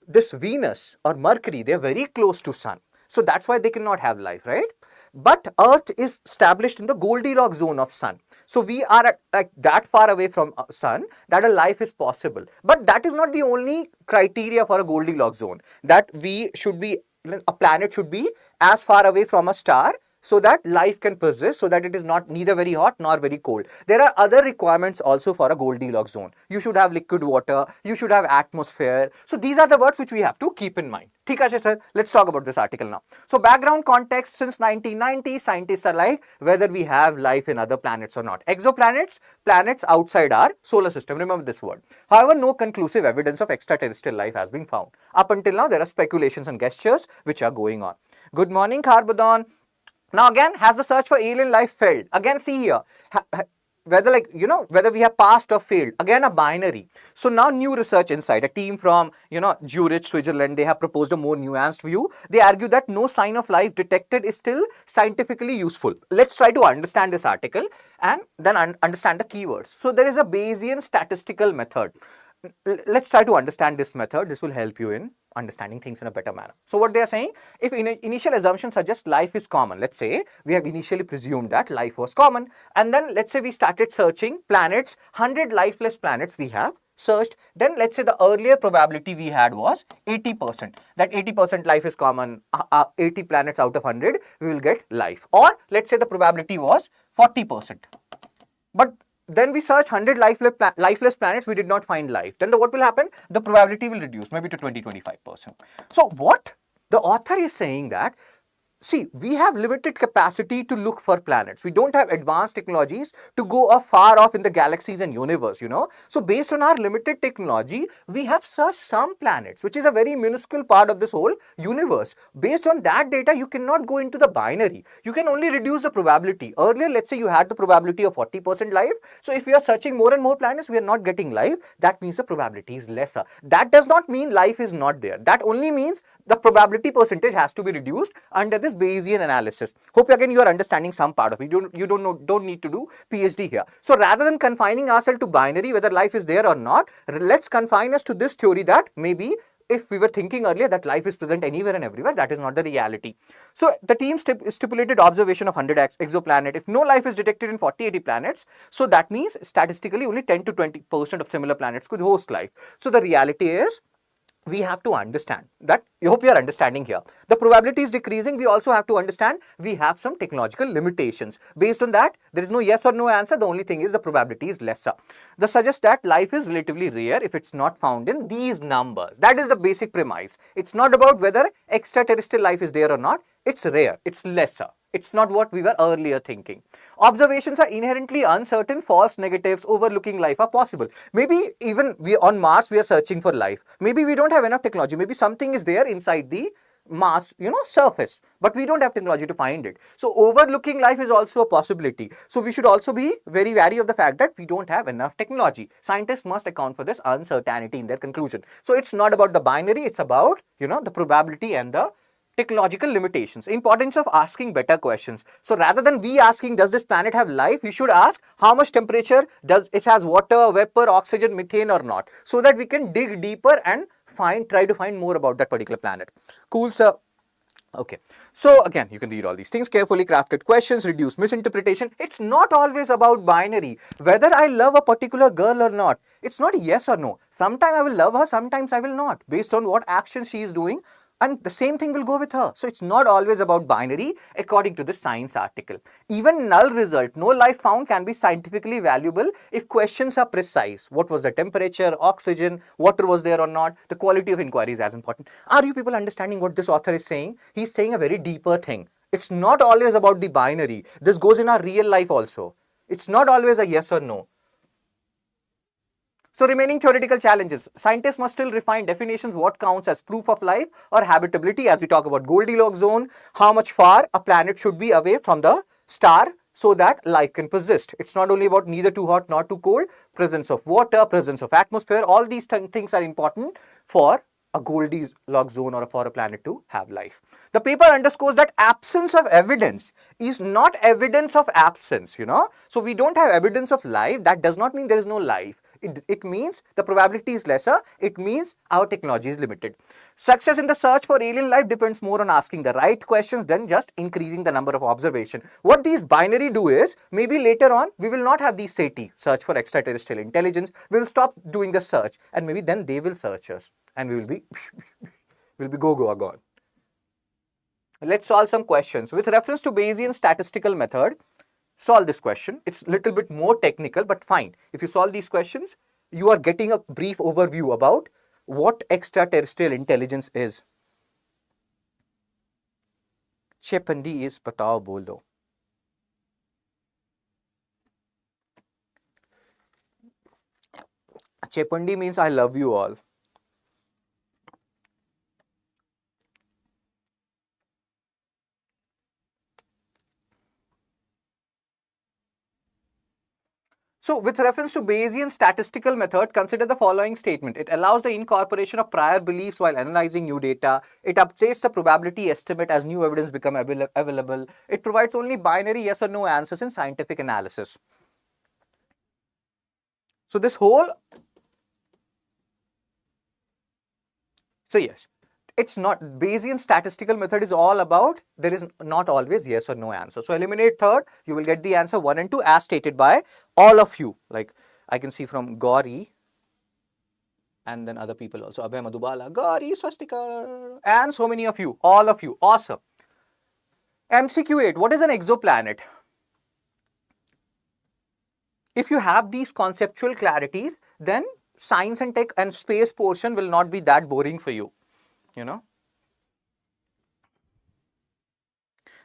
this Venus or Mercury, they're very close to sun. So that's why they cannot have life, right? But Earth is established in the Goldilocks zone of sun. So we are at, like, that far away from sun that a life is possible. But that is not the only criteria for a Goldilocks zone. That a planet should be as far away from a star so that life can persist, so that it is not neither very hot nor very cold. There are other requirements also for a Goldilocks zone. You should have liquid water, you should have atmosphere. So these are the words which we have to keep in mind. ठीक है sir, let's talk about this article now. So background context, since 1990, scientists are like whether we have life in other planets or not. Exoplanets, planets outside our solar system. Remember this word. However, no conclusive evidence of extraterrestrial life has been found. Up until now, there are speculations and gestures which are going on. Good morning, Carbodon. Now again, has the search for alien life failed? Again, see here, whether we have passed or failed. Again, a binary. So now new research insight, a team from, Zurich, Switzerland, they have proposed a more nuanced view. They argue that no sign of life detected is still scientifically useful. Let's try to understand this article and then understand the keywords. So there is a Bayesian statistical method. Let's try to understand this method. This will help you in understanding things in a better manner. So what they are saying, if initial assumptions suggest life is common, let's say we have initially presumed that life was common, and then let's say we started searching planets, 100 lifeless planets we have searched, then let's say the earlier probability we had was 80%, that 80% life is common, 80 planets out of 100 we will get life, or let's say the probability was 40%. But then we search 100 lifeless planets, we did not find life. Then what will happen? The probability will reduce maybe to 20-25%. So what the author is saying that, see, we have limited capacity to look for planets. We don't have advanced technologies to go far off in the galaxies and universe, So based on our limited technology, we have searched some planets, which is a very minuscule part of this whole universe. Based on that data, you cannot go into the binary. You can only reduce the probability. Earlier, let's say you had the probability of 40% life. So if we are searching more and more planets, we are not getting life. That means the probability is lesser. That does not mean life is not there. That only means the probability percentage has to be reduced under this Bayesian analysis. Hope again you are understanding some part of it. You don't need to do PhD here. So rather than confining ourselves to binary, whether life is there or not, let's confine us to this theory that maybe if we were thinking earlier that life is present anywhere and everywhere, that is not the reality. So the team stipulated observation of 100 exoplanet. If no life is detected in 40-80 planets, so that means statistically only 10 to 20% of similar planets could host life. So the reality is, we have to understand that. I hope you are understanding here. The probability is decreasing. We also have to understand we have some technological limitations. Based on that, there is no yes or no answer. The only thing is the probability is lesser. This suggests that life is relatively rare if it's not found in these numbers. That is the basic premise. It's not about whether extraterrestrial life is there or not. It's rare. It's lesser. It's not what we were earlier thinking. Observations are inherently uncertain. False negatives, overlooking life are possible. Maybe even on Mars, we are searching for life. Maybe we don't have enough technology. Maybe something is there inside the Mars, surface, but we don't have technology to find it. So overlooking life is also a possibility. So we should also be very wary of the fact that we don't have enough technology. Scientists must account for this uncertainty in their conclusion. So it's not about the binary. It's about, the probability and the technological limitations. Importance of asking better questions. So rather than we asking, does this planet have life, we should ask how much temperature does it has, water, vapor, oxygen, methane or not, so that we can dig deeper and try to find more about that particular planet. Cool, sir. Okay, so again, you can read all these things. Carefully crafted questions, reduce misinterpretation. It's not always about binary. Whether I love a particular girl or not, it's not yes or no. Sometimes I will love her, sometimes I will not, based on what action she is doing. And the same thing will go with her. So it's not always about binary, according to the science article. Even null result, no life found, can be scientifically valuable if questions are precise. What was the temperature, oxygen, water was there or not? The quality of inquiry is as important. Are you people understanding what this author is saying? He's saying a very deeper thing. It's not always about the binary. This goes in our real life also. It's not always a yes or no. So remaining theoretical challenges. Scientists must still refine definitions, what counts as proof of life or habitability, as we talk about Goldilocks zone, how much far a planet should be away from the star so that life can persist. It's not only about neither too hot nor too cold, presence of water, presence of atmosphere, all these things are important for a Goldilocks zone or for a planet to have life. The paper underscores that absence of evidence is not evidence of absence, So we don't have evidence of life. That does not mean there is no life. It means the probability is lesser. It means our technology is limited. Success in the search for alien life depends more on asking the right questions than just increasing the number of observations. What these binary do is, maybe later on, we will not have these SETI, search for extraterrestrial intelligence. We'll stop doing the search and maybe then they will search us and we will be, gone. Let's solve some questions. With reference to Bayesian statistical method, solve this question. It's a little bit more technical, but fine. If you solve these questions, you are getting a brief overview about what extraterrestrial intelligence is. Chepandi is batao bolo. Chepandi means I love you all. So with reference to Bayesian statistical method, consider the following statement. It allows the incorporation of prior beliefs while analyzing new data. It updates the probability estimate as new evidence become available. It provides only binary yes or no answers in scientific analysis. So this whole, yes. It's not, Bayesian statistical method is all about, there is not always yes or no answer. So eliminate third, you will get the answer 1 and 2 as stated by all of you. Like I can see from Gauri and then other people also, Abhay Madhubala, Gauri, Swastika, and so many of you, all of you, awesome. MCQ 8, what is an exoplanet? If you have these conceptual clarities, then science and tech and space portion will not be that boring for you.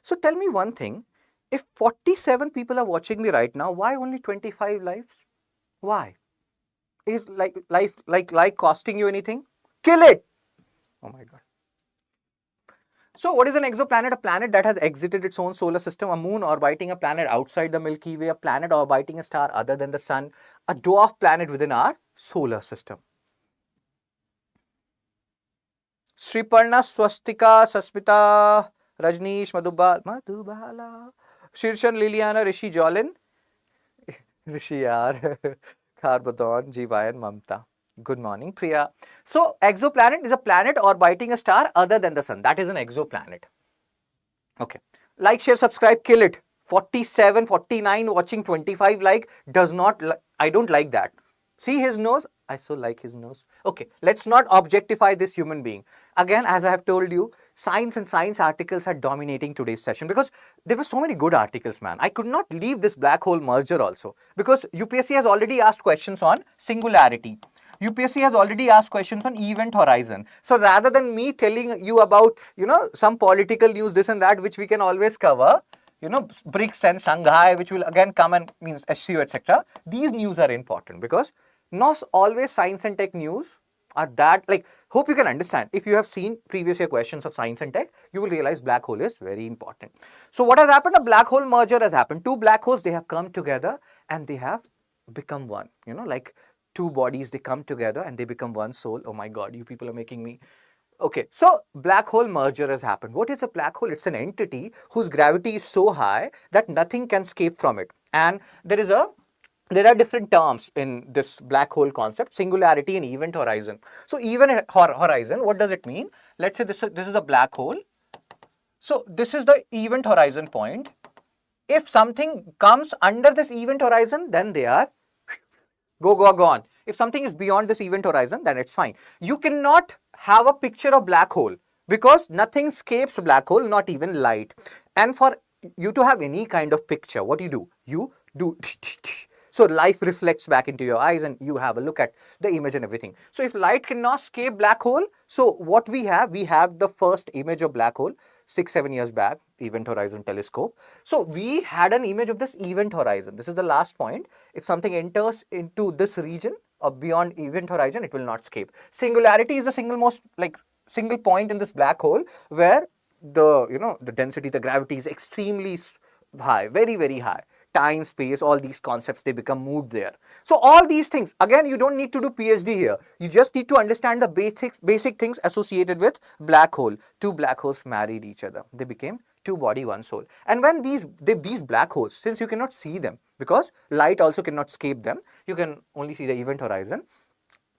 So tell me one thing, if 47 people are watching me right now, why only 25 lives? Why? Is life costing you anything? Kill it! Oh my God. So what is an exoplanet? A planet that has exited its own solar system, a moon orbiting a planet outside the Milky Way, a planet orbiting a star other than the sun, a dwarf planet within our solar system. Sriparna, Swastika, Sasmita, Rajneesh, Madhubala, Shirshan, Liliana, Rishi, Jolin, Rishi yaar, Kharbaton, Jivayan, Mamta. Good morning, Priya. So, exoplanet is a planet orbiting a star other than the sun. That is an exoplanet. Okay. Like, share, subscribe, kill it. 47, 49 watching, 25 like does not, I don't like that. See his nose? I so like his nose. Okay, let's not objectify this human being. Again, as I have told you, science and science articles are dominating today's session because there were so many good articles, man. I could not leave this black hole merger also because UPSC has already asked questions on singularity. UPSC has already asked questions on event horizon. So rather than me telling you about, some political news, this and that, which we can always cover, BRICS and Shanghai, which will again come and means SCO, etc. These news are important because not always science and tech news are that, like, hope you can understand. If you have seen previous year questions of science and tech, you will realize black hole is very important. So what has happened? A black hole merger has happened. Two black holes, they have come together and they have become one, like two bodies, they come together and they become one soul. Oh my God, you people are making me. Okay, so black hole merger has happened. What is a black hole? It's an entity whose gravity is so high that nothing can escape from it. And there are different terms in this black hole concept: singularity and event horizon. So event horizon, what does it mean? Let's say this is a black hole. So this is the event horizon point. If something comes under this event horizon, then they are gone. If something is beyond this event horizon, then it's fine. You cannot have a picture of black hole because nothing escapes black hole, not even light. And for you to have any kind of picture, what do? You do. So life reflects back into your eyes and you have a look at the image and everything. So if light cannot escape black hole, so what we have the first image of black hole 6-7 years back, Event Horizon Telescope. So we had an image of this event horizon. This is the last point. If something enters into this region or beyond event horizon, it will not escape. Singularity is the single point in this black hole where the density, the gravity is extremely high, very, very high. Time, space, all these concepts, they become moved there. So all these things, again, you don't need to do PhD here. You just need to understand the basic things associated with black hole. Two black holes married each other. They became two body, one soul. And when these black holes, since you cannot see them because light also cannot escape them, you can only see the event horizon.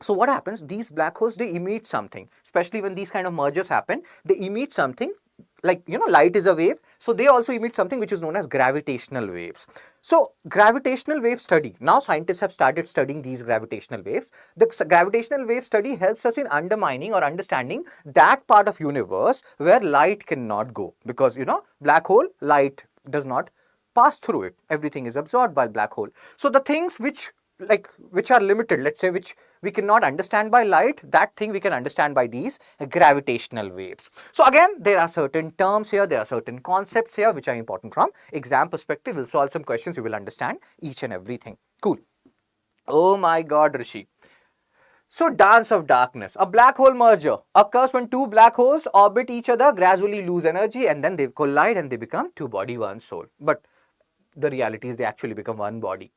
So what happens? These black holes, they emit something, especially when these kind of mergers happen, they emit something. Like, light is a wave. So they also emit something which is known as gravitational waves. So gravitational wave study. Now scientists have started studying these gravitational waves. The gravitational wave study helps us in undermining or understanding that part of universe where light cannot go. Because, black hole, light does not pass through it. Everything is absorbed by black hole. So the things which are limited, let's say, which we cannot understand by light, that thing we can understand by these gravitational waves. So again, there are certain terms here, there are certain concepts here which are important from exam perspective. We'll solve some questions, you will understand each and everything. Cool. Oh my God, Rishi. So dance of darkness, a black hole merger occurs when two black holes orbit each other, gradually lose energy, and then they collide and they become two body, one soul. But the reality is they actually become one body.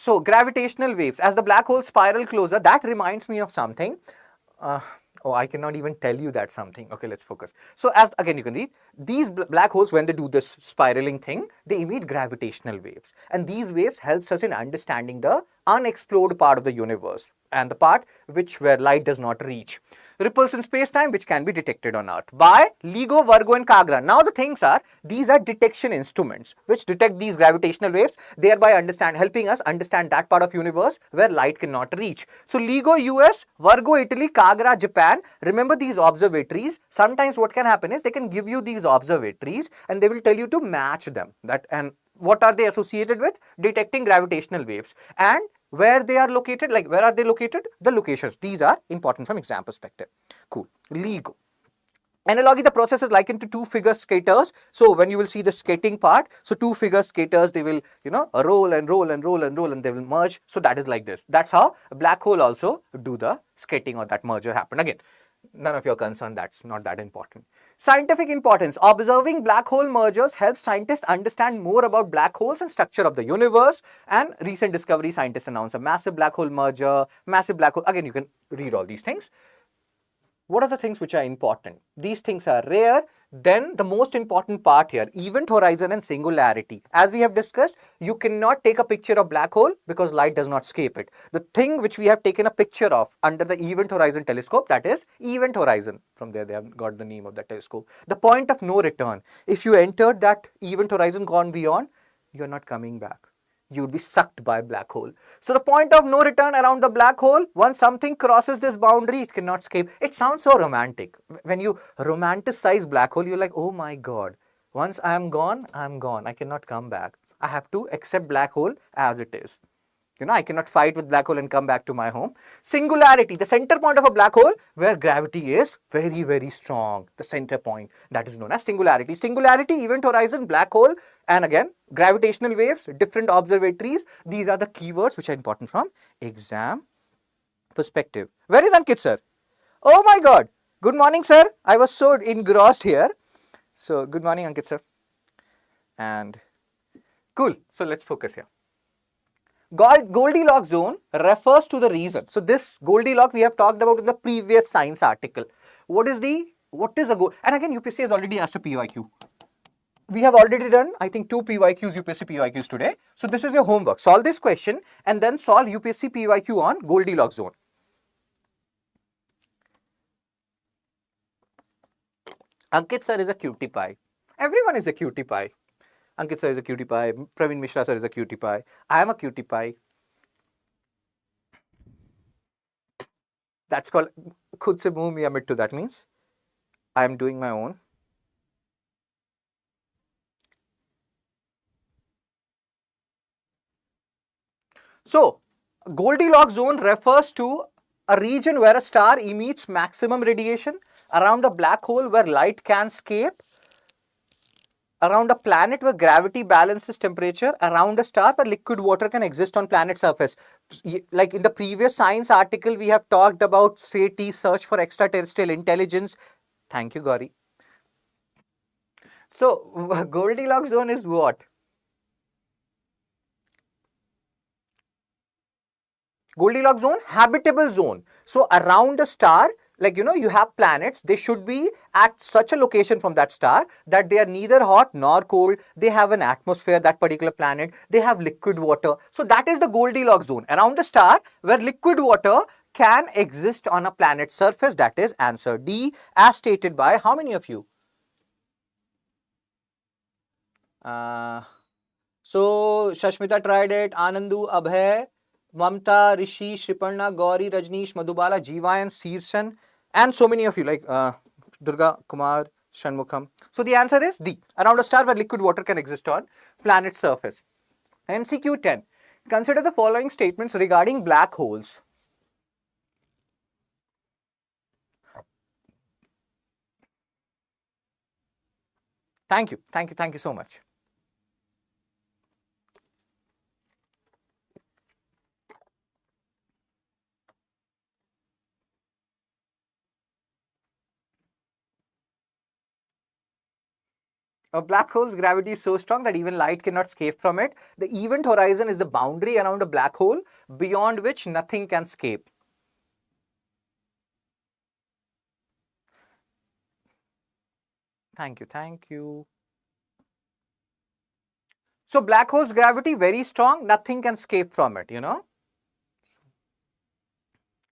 So gravitational waves, as the black holes spiral closer, that reminds me of something. I cannot even tell you that something. Okay, let's focus. So as again you can read, these black holes, when they do this spiraling thing, they emit gravitational waves. And these waves helps us in understanding the unexplored part of the universe and the part where light does not reach. Ripples in space-time which can be detected on Earth by LIGO, Virgo and Kagra. Now the things are, these are detection instruments which detect these gravitational waves, thereby helping us understand that part of universe where light cannot reach. So LIGO US, Virgo Italy, Kagra Japan. Remember these observatories. Sometimes what can happen is they can give you these observatories and they will tell you to match them. And what are they associated with? Detecting gravitational waves. And where they are located, where are they located? The locations. These are important from exam perspective. Cool. LIGO. Analogy, the process is likened to two figure skaters. So when you will see the skating part, so two figure skaters, they will, roll and roll and roll and roll and they will merge. So that is like this. That's how a black hole also do the skating or that merger happen. Again, none of your concern, that's not that important. Scientific importance. Observing black hole mergers helps scientists understand more about black holes and structure of the universe. And recent discovery, scientists announced a massive black hole merger, massive black hole. Again, you can read all these things. What are the things which are important? These things are rare. Then the most important part here, event horizon and singularity. As we have discussed, you cannot take a picture of black hole because light does not escape it. The thing which we have taken a picture of under the event horizon telescope, that is event horizon. From there they have got the name of that telescope. The point of no return. If you entered that event horizon, gone beyond, you are not coming back. You would be sucked by a black hole. So the point of no return around the black hole, once something crosses this boundary, it cannot escape. It sounds so romantic. When you romanticize black hole, you're like, oh my God, once I'm gone, I'm gone. I cannot come back. I have to accept black hole as it is. You know, I cannot fight with black hole and come back to my home. Singularity, the center point of a black hole where gravity is very, very strong. The center point, that is known as singularity. Singularity, event horizon, black hole, and again, gravitational waves, different observatories. These are the keywords which are important from exam perspective. Where is Ankit sir? Oh my God. Good morning, sir. I was so engrossed here. So, good morning, Ankit sir. And cool. So, let's focus here. Goldilocks zone refers to the region. So this Goldilocks we have talked about in the previous science article. What is a goal? And again, UPSC has already asked a PYQ. We have already done, I think, 2 PYQs, UPSC PYQs today. So this is your homework. Solve this question and then solve UPSC PYQ on Goldilocks zone. Ankit sir is a cutie pie. Everyone is a cutie pie. Ankit sir is a cutie pie. Praveen Mishra sir is a cutie pie. I am a cutie pie. That's called khud se muh miya mittu. That means I am doing my own. So, Goldilocks zone refers to a region where a star emits maximum radiation, around a black hole where light can escape, around a planet where gravity balances temperature, around a star where liquid water can exist on planet surface. Like in the previous science article, we have talked about SETI, search for extraterrestrial intelligence. Thank you, Gauri. So, Goldilocks zone is what? Goldilocks zone, habitable zone. So, around a star, like, you know, you have planets, they should be at such a location from that star that they are neither hot nor cold. They have an atmosphere, that particular planet. They have liquid water. So that is the Goldilocks zone, around a star where liquid water can exist on a planet's surface. That is answer D, as stated by how many of you? So Shashmita tried it, Anandu, Abhay, Mamta, Rishi, Shriparna, Gauri, Rajneesh, Madhubala, Jiva and Seersan, and so many of you like Durga, Kumar, Shanmukham. So the answer is D, around a star where liquid water can exist on planet's surface. MCQ 10. Consider the following statements regarding black holes. Thank you so much. A black hole's gravity is so strong that even light cannot escape from it. The event horizon is the boundary around a black hole beyond which nothing can escape. Thank you. So black hole's gravity very strong, nothing can escape from it, you know.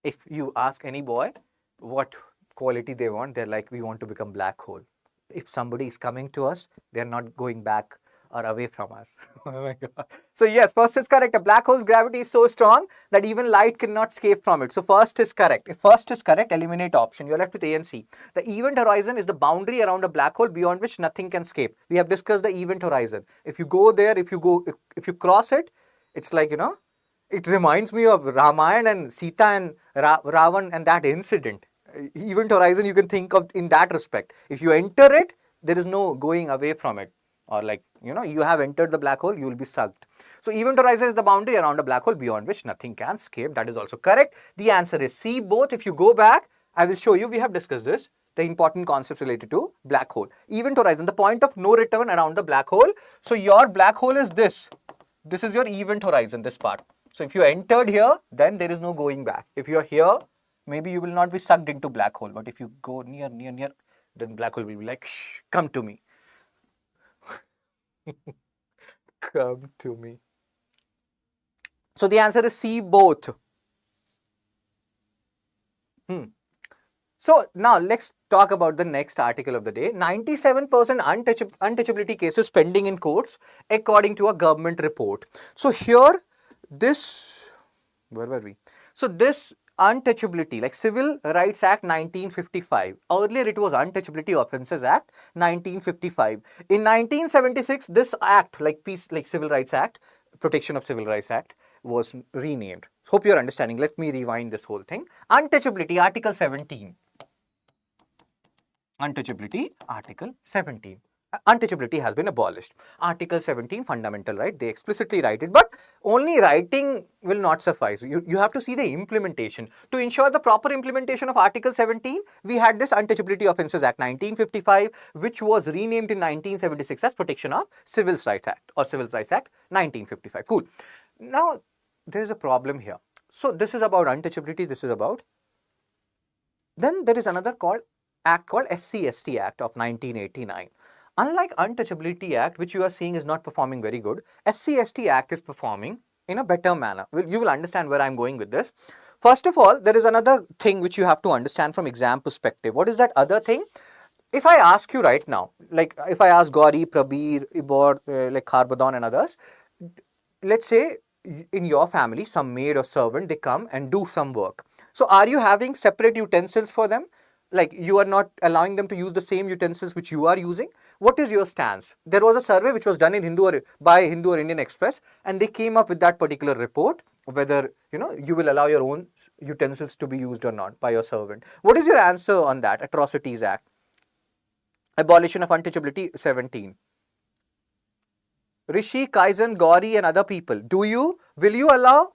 If you ask any boy what quality they want, they're like, we want to become black hole. If somebody is coming to us, they're not going back or away from us. Oh my God. So yes, first is correct. A black hole's gravity is so strong that even light cannot escape from it. So first is correct. If first is correct, eliminate option. You're left with A and C. The event horizon is the boundary around a black hole beyond which nothing can escape. We have discussed the event horizon. If you go there, if you cross it, it's like, you know, it reminds me of Ramayana and Sita and Ravan and that incident. Event horizon you can think of in that respect. If you enter it, there is no going away from it, or like, you know, you have entered the black hole, you will be sucked. So event horizon is the boundary around a black hole beyond which nothing can escape. That is also correct. The answer is C, both. If you go back, I will show you, we have discussed this, the important concepts related to black hole. Event horizon, the point of no return around the black hole. So your black hole is this. This is your event horizon, this part. So if you entered here, then there is no going back. If you are here, maybe you will not be sucked into black hole, but if you go near, then black hole will be like, shh, come to me. Come to me. So the answer is C, both. So now let's talk about the next article of the day. 97% untouchability cases pending in courts according to a government report. So here, where were we? So this untouchability, like Civil Rights Act 1955. Earlier it was Untouchability Offences Act 1955. In 1976, this act, like Civil Rights Act, Protection of Civil Rights Act, was renamed. Hope you're understanding. Let me rewind this whole thing. Untouchability, Article 17. Untouchability, Article 17. Untouchability has been abolished. Article 17, fundamental right, they explicitly write it, but only writing will not suffice. You have to see the implementation. To ensure the proper implementation of Article 17, we had this Untouchability Offences Act 1955, which was renamed in 1976 as Protection of Civil Rights Act or Civil Rights Act 1955. Cool. Now, there is a problem here. So, this is about untouchability, this is about. Then there is another act called SCST Act of 1989. Unlike Untouchability Act, which you are seeing is not performing very good, SCST Act is performing in a better manner. You will understand where I'm going with this. First of all, there is another thing which you have to understand from exam perspective. What is that other thing? If I ask you right now, like if I ask Gauri, Prabir, Ibor, like Kharbadon and others, let's say in your family, some maid or servant, they come and do some work. So are you having separate utensils for them? Like you are not allowing them to use the same utensils which you are using? What is your stance? There was a survey which was done in by Hindu or Indian Express, and they came up with that particular report, whether you will allow your own utensils to be used or not by your servant. What is your answer on that? Atrocities Act, abolition of untouchability 17. Rishi, Kaizen, Gauri and other people, will you allow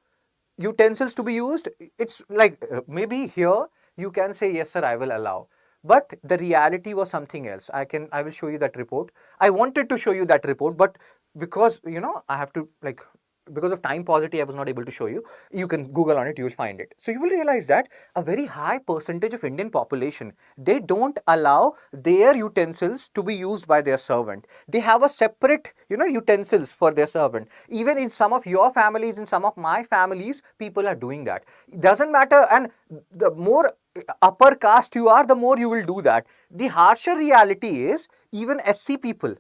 utensils to be used? It's like maybe here you can say yes sir, I will allow, but the reality was something else. I will show you that report. I wanted to show you that report, but because I have to, like, because of time paucity, I was not able to show you. You can Google on it, you will find it. So you will realize that a very high percentage of Indian population, they don't allow their utensils to be used by their servant. They have a separate, utensils for their servant. Even in some of your families, in some of my families, people are doing that. It doesn't matter, and the more upper caste you are, the more you will do that. The harsher reality is even SC people,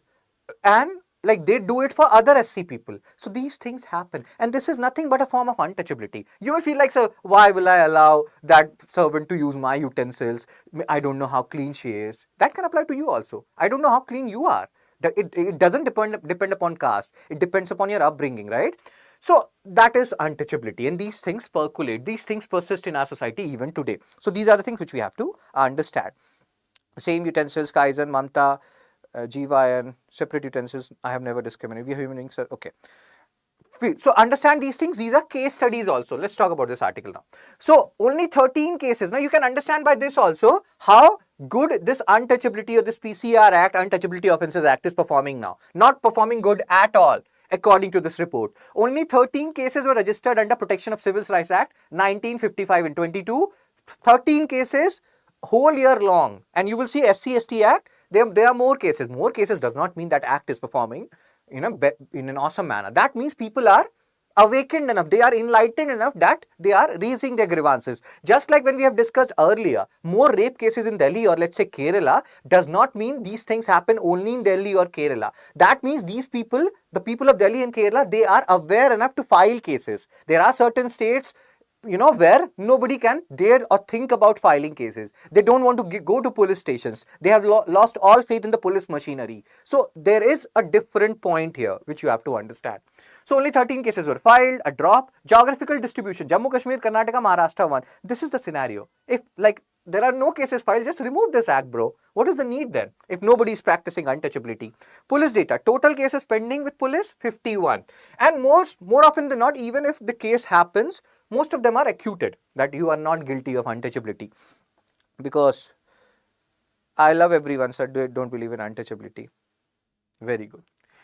and like they do it for other SC people. So these things happen, and this is nothing but a form of untouchability. You may feel like, so why will I allow that servant to use my utensils? I don't know how clean she is. That can apply to you also. I don't know how clean you are. It doesn't depend upon caste. It depends upon your upbringing, right? So that is untouchability, and these things percolate. These things persist in our society even today. So these are the things which we have to understand. Same utensils, Kaizen, Mamta, GYN, separate utensils. I have never discriminated. We are human beings. Okay. So understand these things. These are case studies also. Let's talk about this article now. So only 13 cases. Now you can understand by this also how good this untouchability or this PCR Act, Untouchability Offences Act is performing now. Not performing good at all. According to this report, only 13 cases were registered under Protection of Civil Rights Act 1955 and 22. 13 cases whole year long. And you will see SCST Act, there are more cases. More cases does not mean that Act is performing in an awesome manner. That means people are awakened enough, they are enlightened enough that they are raising their grievances. Just like when we have discussed earlier, more rape cases in Delhi or let's say Kerala does not mean these things happen only in Delhi or Kerala. That means these people, the people of Delhi and Kerala, they are aware enough to file cases. There are certain states where nobody can dare or think about filing cases. They don't want to go to police stations. They have lost all faith in the police machinery. So there is a different point here which you have to understand. So only 13 cases were filed, a drop. Geographical distribution, Jammu Kashmir, Karnataka, Maharashtra one. This is the scenario. If there are no cases filed, just remove this act, bro. What is the need then if nobody is practicing untouchability? Police data, total cases pending with police, 51. And more often than not, even if the case happens, most of them are acquitted, that you are not guilty of untouchability. Because I love everyone, sir, don't believe in untouchability. Very good.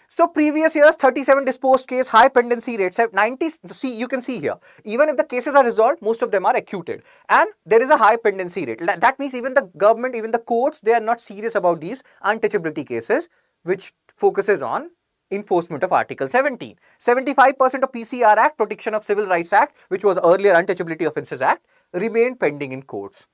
So previous years, 37 disposed case, high pendency rates, 90, see, you can see here, even if the cases are resolved, most of them are acuted. And there is a high pendency rate. That means even the government, even the courts, they are not serious about these untouchability cases, which focuses on enforcement of Article 17. 75% of PCR Act, Protection of Civil Rights Act, which was earlier Untouchability Offences Act, remained pending in courts.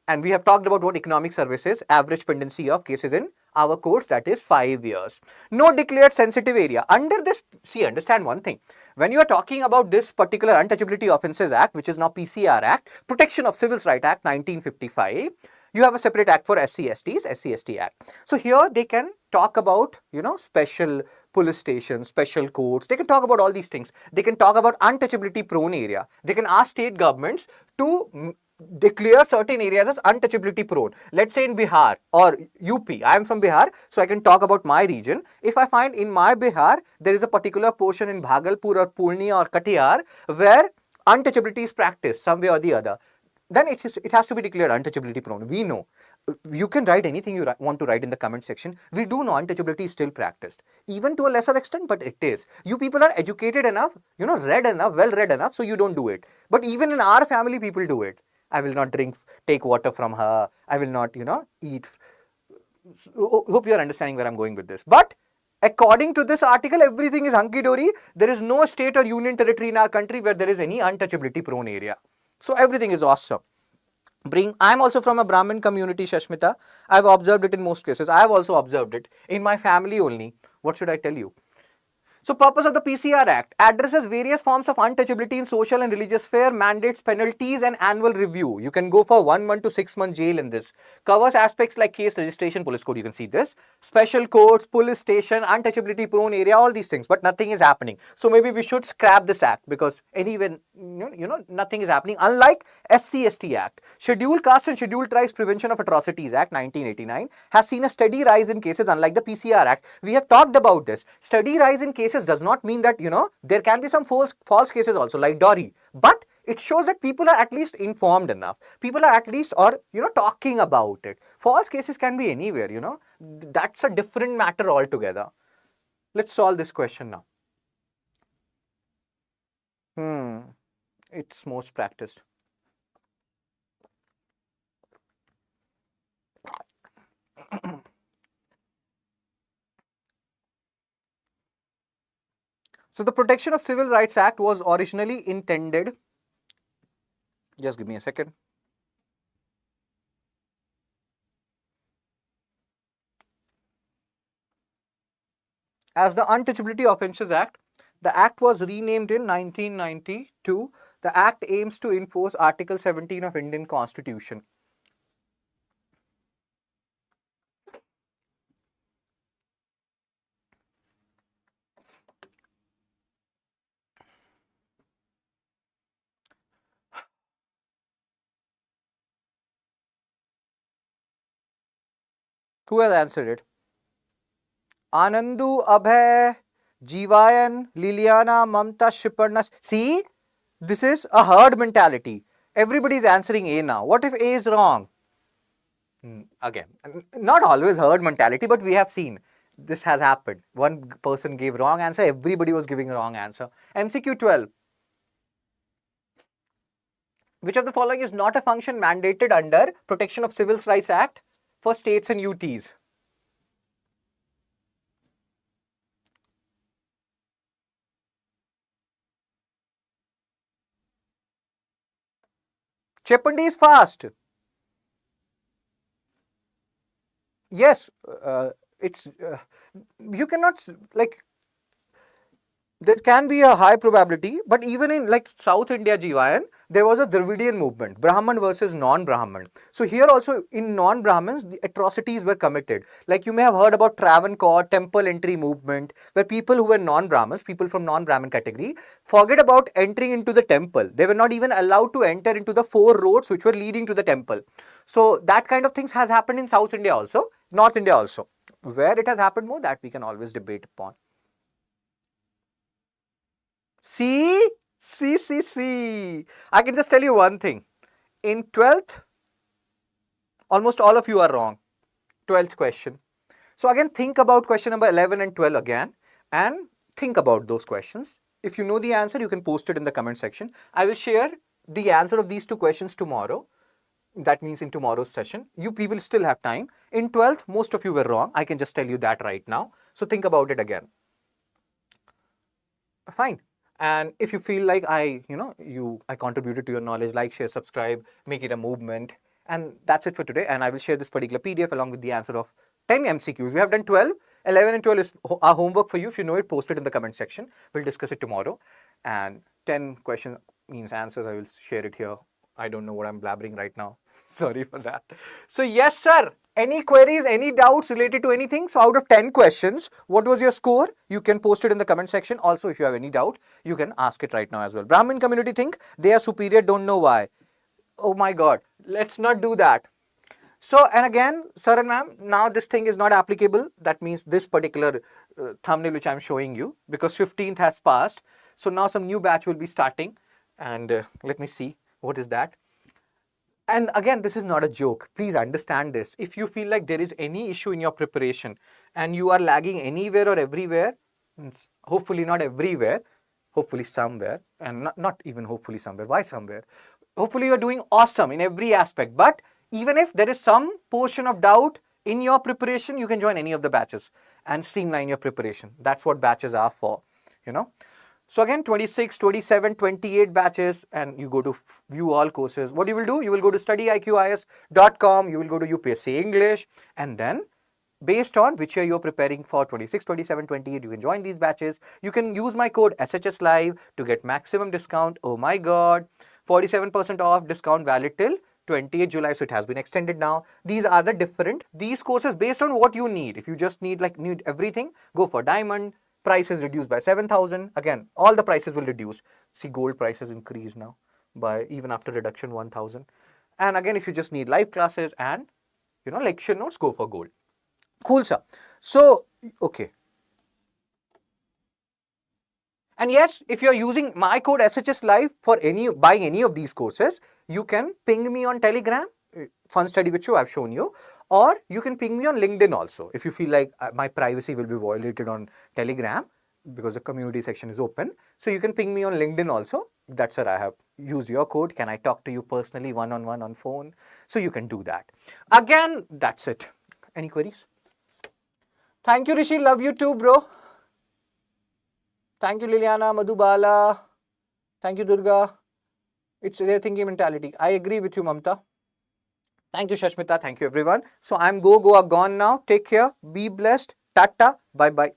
And we have talked about what economic services, average pendency of cases in our courts, that is 5 years. No declared sensitive area. Under this, see, understand one thing. When you are talking about this particular Untouchability Offences Act, which is now PCR Act, Protection of Civil Rights Act 1955, you have a separate act for SC, STs, SC, ST Act. So here they can talk about, special police stations, special courts. They can talk about all these things. They can talk about untouchability prone area. They can ask state governments to declare certain areas as untouchability prone. Let's say in Bihar or UP, I am from Bihar, so I can talk about my region. If I find in my Bihar, there is a particular portion in Bhagalpur or Purnia or Katihar where untouchability is practiced some way or the other, then it has to be declared untouchability prone. We know. You can write anything you want to write in the comment section. We do know untouchability is still practiced, even to a lesser extent, but it is. You people are educated enough, read enough, well read enough, so you don't do it. But even in our family, people do it. I will not take water from her. I will not, eat. Hope you are understanding where I'm going with this. But according to this article, everything is hunky-dory. There is no state or union territory in our country where there is any untouchability prone area. So everything is awesome. I'm also from a Brahmin community, Shashmita. I've observed it in most cases. I have also observed it in my family only. What should I tell you? So purpose of the PCR Act addresses various forms of untouchability in social and religious sphere, mandates penalties and annual review. You can go for 1 month to 6 month jail in this. Covers aspects like case registration, police code, you can see this. Special courts, police station, untouchability prone area, all these things, but nothing is happening. So maybe we should scrap this act because anyway, nothing is happening. Unlike SC/ST Act, Scheduled Caste and Scheduled Tribes Prevention of Atrocities Act 1989 has seen a steady rise in cases unlike the PCR Act. We have talked about this. Steady rise in cases does not mean that, there can be some false cases also like Dory. But it shows that people are at least informed enough. People are at least, talking about it. False cases can be anywhere, That's a different matter altogether. Let's solve this question now. It's most practiced. So the Protection of Civil Rights Act was originally intended, just give me a second. As the Untouchability Offences Act. The Act was renamed in 1992. The Act aims to enforce Article 17 of Indian Constitution. Who has answered it? Anandu, Abhay, Jeevayan, Liliana, Mamta, Shiparna. See, this is a herd mentality. Everybody is answering A now. What if A is wrong? Again, not always herd mentality, but we have seen this has happened. One person gave wrong answer, everybody was giving wrong answer. MCQ 12. Which of the following is not a function mandated under Protection of Civil Rights Act for states and UTs? Cheppandi is fast. Yes, it's you cannot there can be a high probability, but even in South India, Jeevayan, there was a Dravidian movement, Brahman versus non-Brahman. So here also in non-Brahmins, the atrocities were committed. Like you may have heard about Travancore temple entry movement, where people who were non-Brahmins, people from non-Brahmin category, forget about entering into the temple. They were not even allowed to enter into the 4 roads which were leading to the temple. So that kind of things has happened in South India also, North India also. Where it has happened more, that we can always debate upon. See, I can just tell you one thing. In 12th, almost all of you are wrong. 12th question. So again, think about question number 11 and 12 again. and think about those questions. If you know the answer, you can post it in the comment section. I will share the answer of these 2 questions tomorrow. That means in tomorrow's session. You people still have time. In 12th, most of you were wrong. I can just tell you that right now. So think about it again. Fine. And if you feel like I contributed to your knowledge, like, share, subscribe, make it a movement. And that's it for today. And I will share this particular PDF along with the answer of 10 MCQs. We have done 12. 11 and 12 is our homework for you. If you know it, post it in the comment section. We'll discuss it tomorrow. And 10 questions means answers. I will share it here. I don't know what I'm blabbering right now. Sorry for that. So yes, sir. Any queries, any doubts related to anything? So out of 10 questions, what was your score? You can post it in the comment section. Also, if you have any doubt, you can ask it right now as well. Brahmin community think they are superior, don't know why. Oh my God, let's not do that. So, and again, sir and ma'am, now this thing is not applicable. That means this particular thumbnail which I'm showing you, because 15th has passed. So now some new batch will be starting. And let me see, what is that? And again, this is not a joke. Please understand this. If you feel like there is any issue in your preparation and you are lagging anywhere or everywhere, hopefully not everywhere, hopefully somewhere, and not even hopefully somewhere. Why somewhere? Hopefully you're doing awesome in every aspect. But even if there is some portion of doubt in your preparation, you can join any of the batches and streamline your preparation. That's what batches are for, you know. So again, 26, 27, 28 batches, and you go to view all courses. What you will do, you will go to StudyIQIS.com, you will go to UPSC English, and then based on which year you're preparing for, 26, 27, 28, you can join these batches. You can use my code SHS Live to get maximum discount. Oh my God, 47% off, discount valid till 28th July, so it has been extended now. These are the these courses based on what you need. If you just need everything, go for diamond. Price is reduced by 7,000. Again, all the prices will reduce. See, gold prices increase now by even after reduction 1,000. And again, if you just need live classes and lecture notes, go for gold. Cool, sir. So, okay. And yes, if you're using my code SHS Live for buying any of these courses, you can ping me on Telegram, Fun Study with You, I've shown you, or you can ping me on LinkedIn also. If you feel like my privacy will be violated on Telegram because the community section is open. So you can ping me on LinkedIn also. That's sir, I have used your code. Can I talk to you personally one-on-one on phone? So you can do that. Again, that's it. Any queries? Thank you, Rishi. Love you too, bro. Thank you, Liliana, Madhubala. Thank you, Durga. It's their thinking mentality. I agree with you, Mamta. Thank you, Shashmita. Thank you, everyone. So I'm gone now. Take care. Be blessed. Tata. Bye-bye.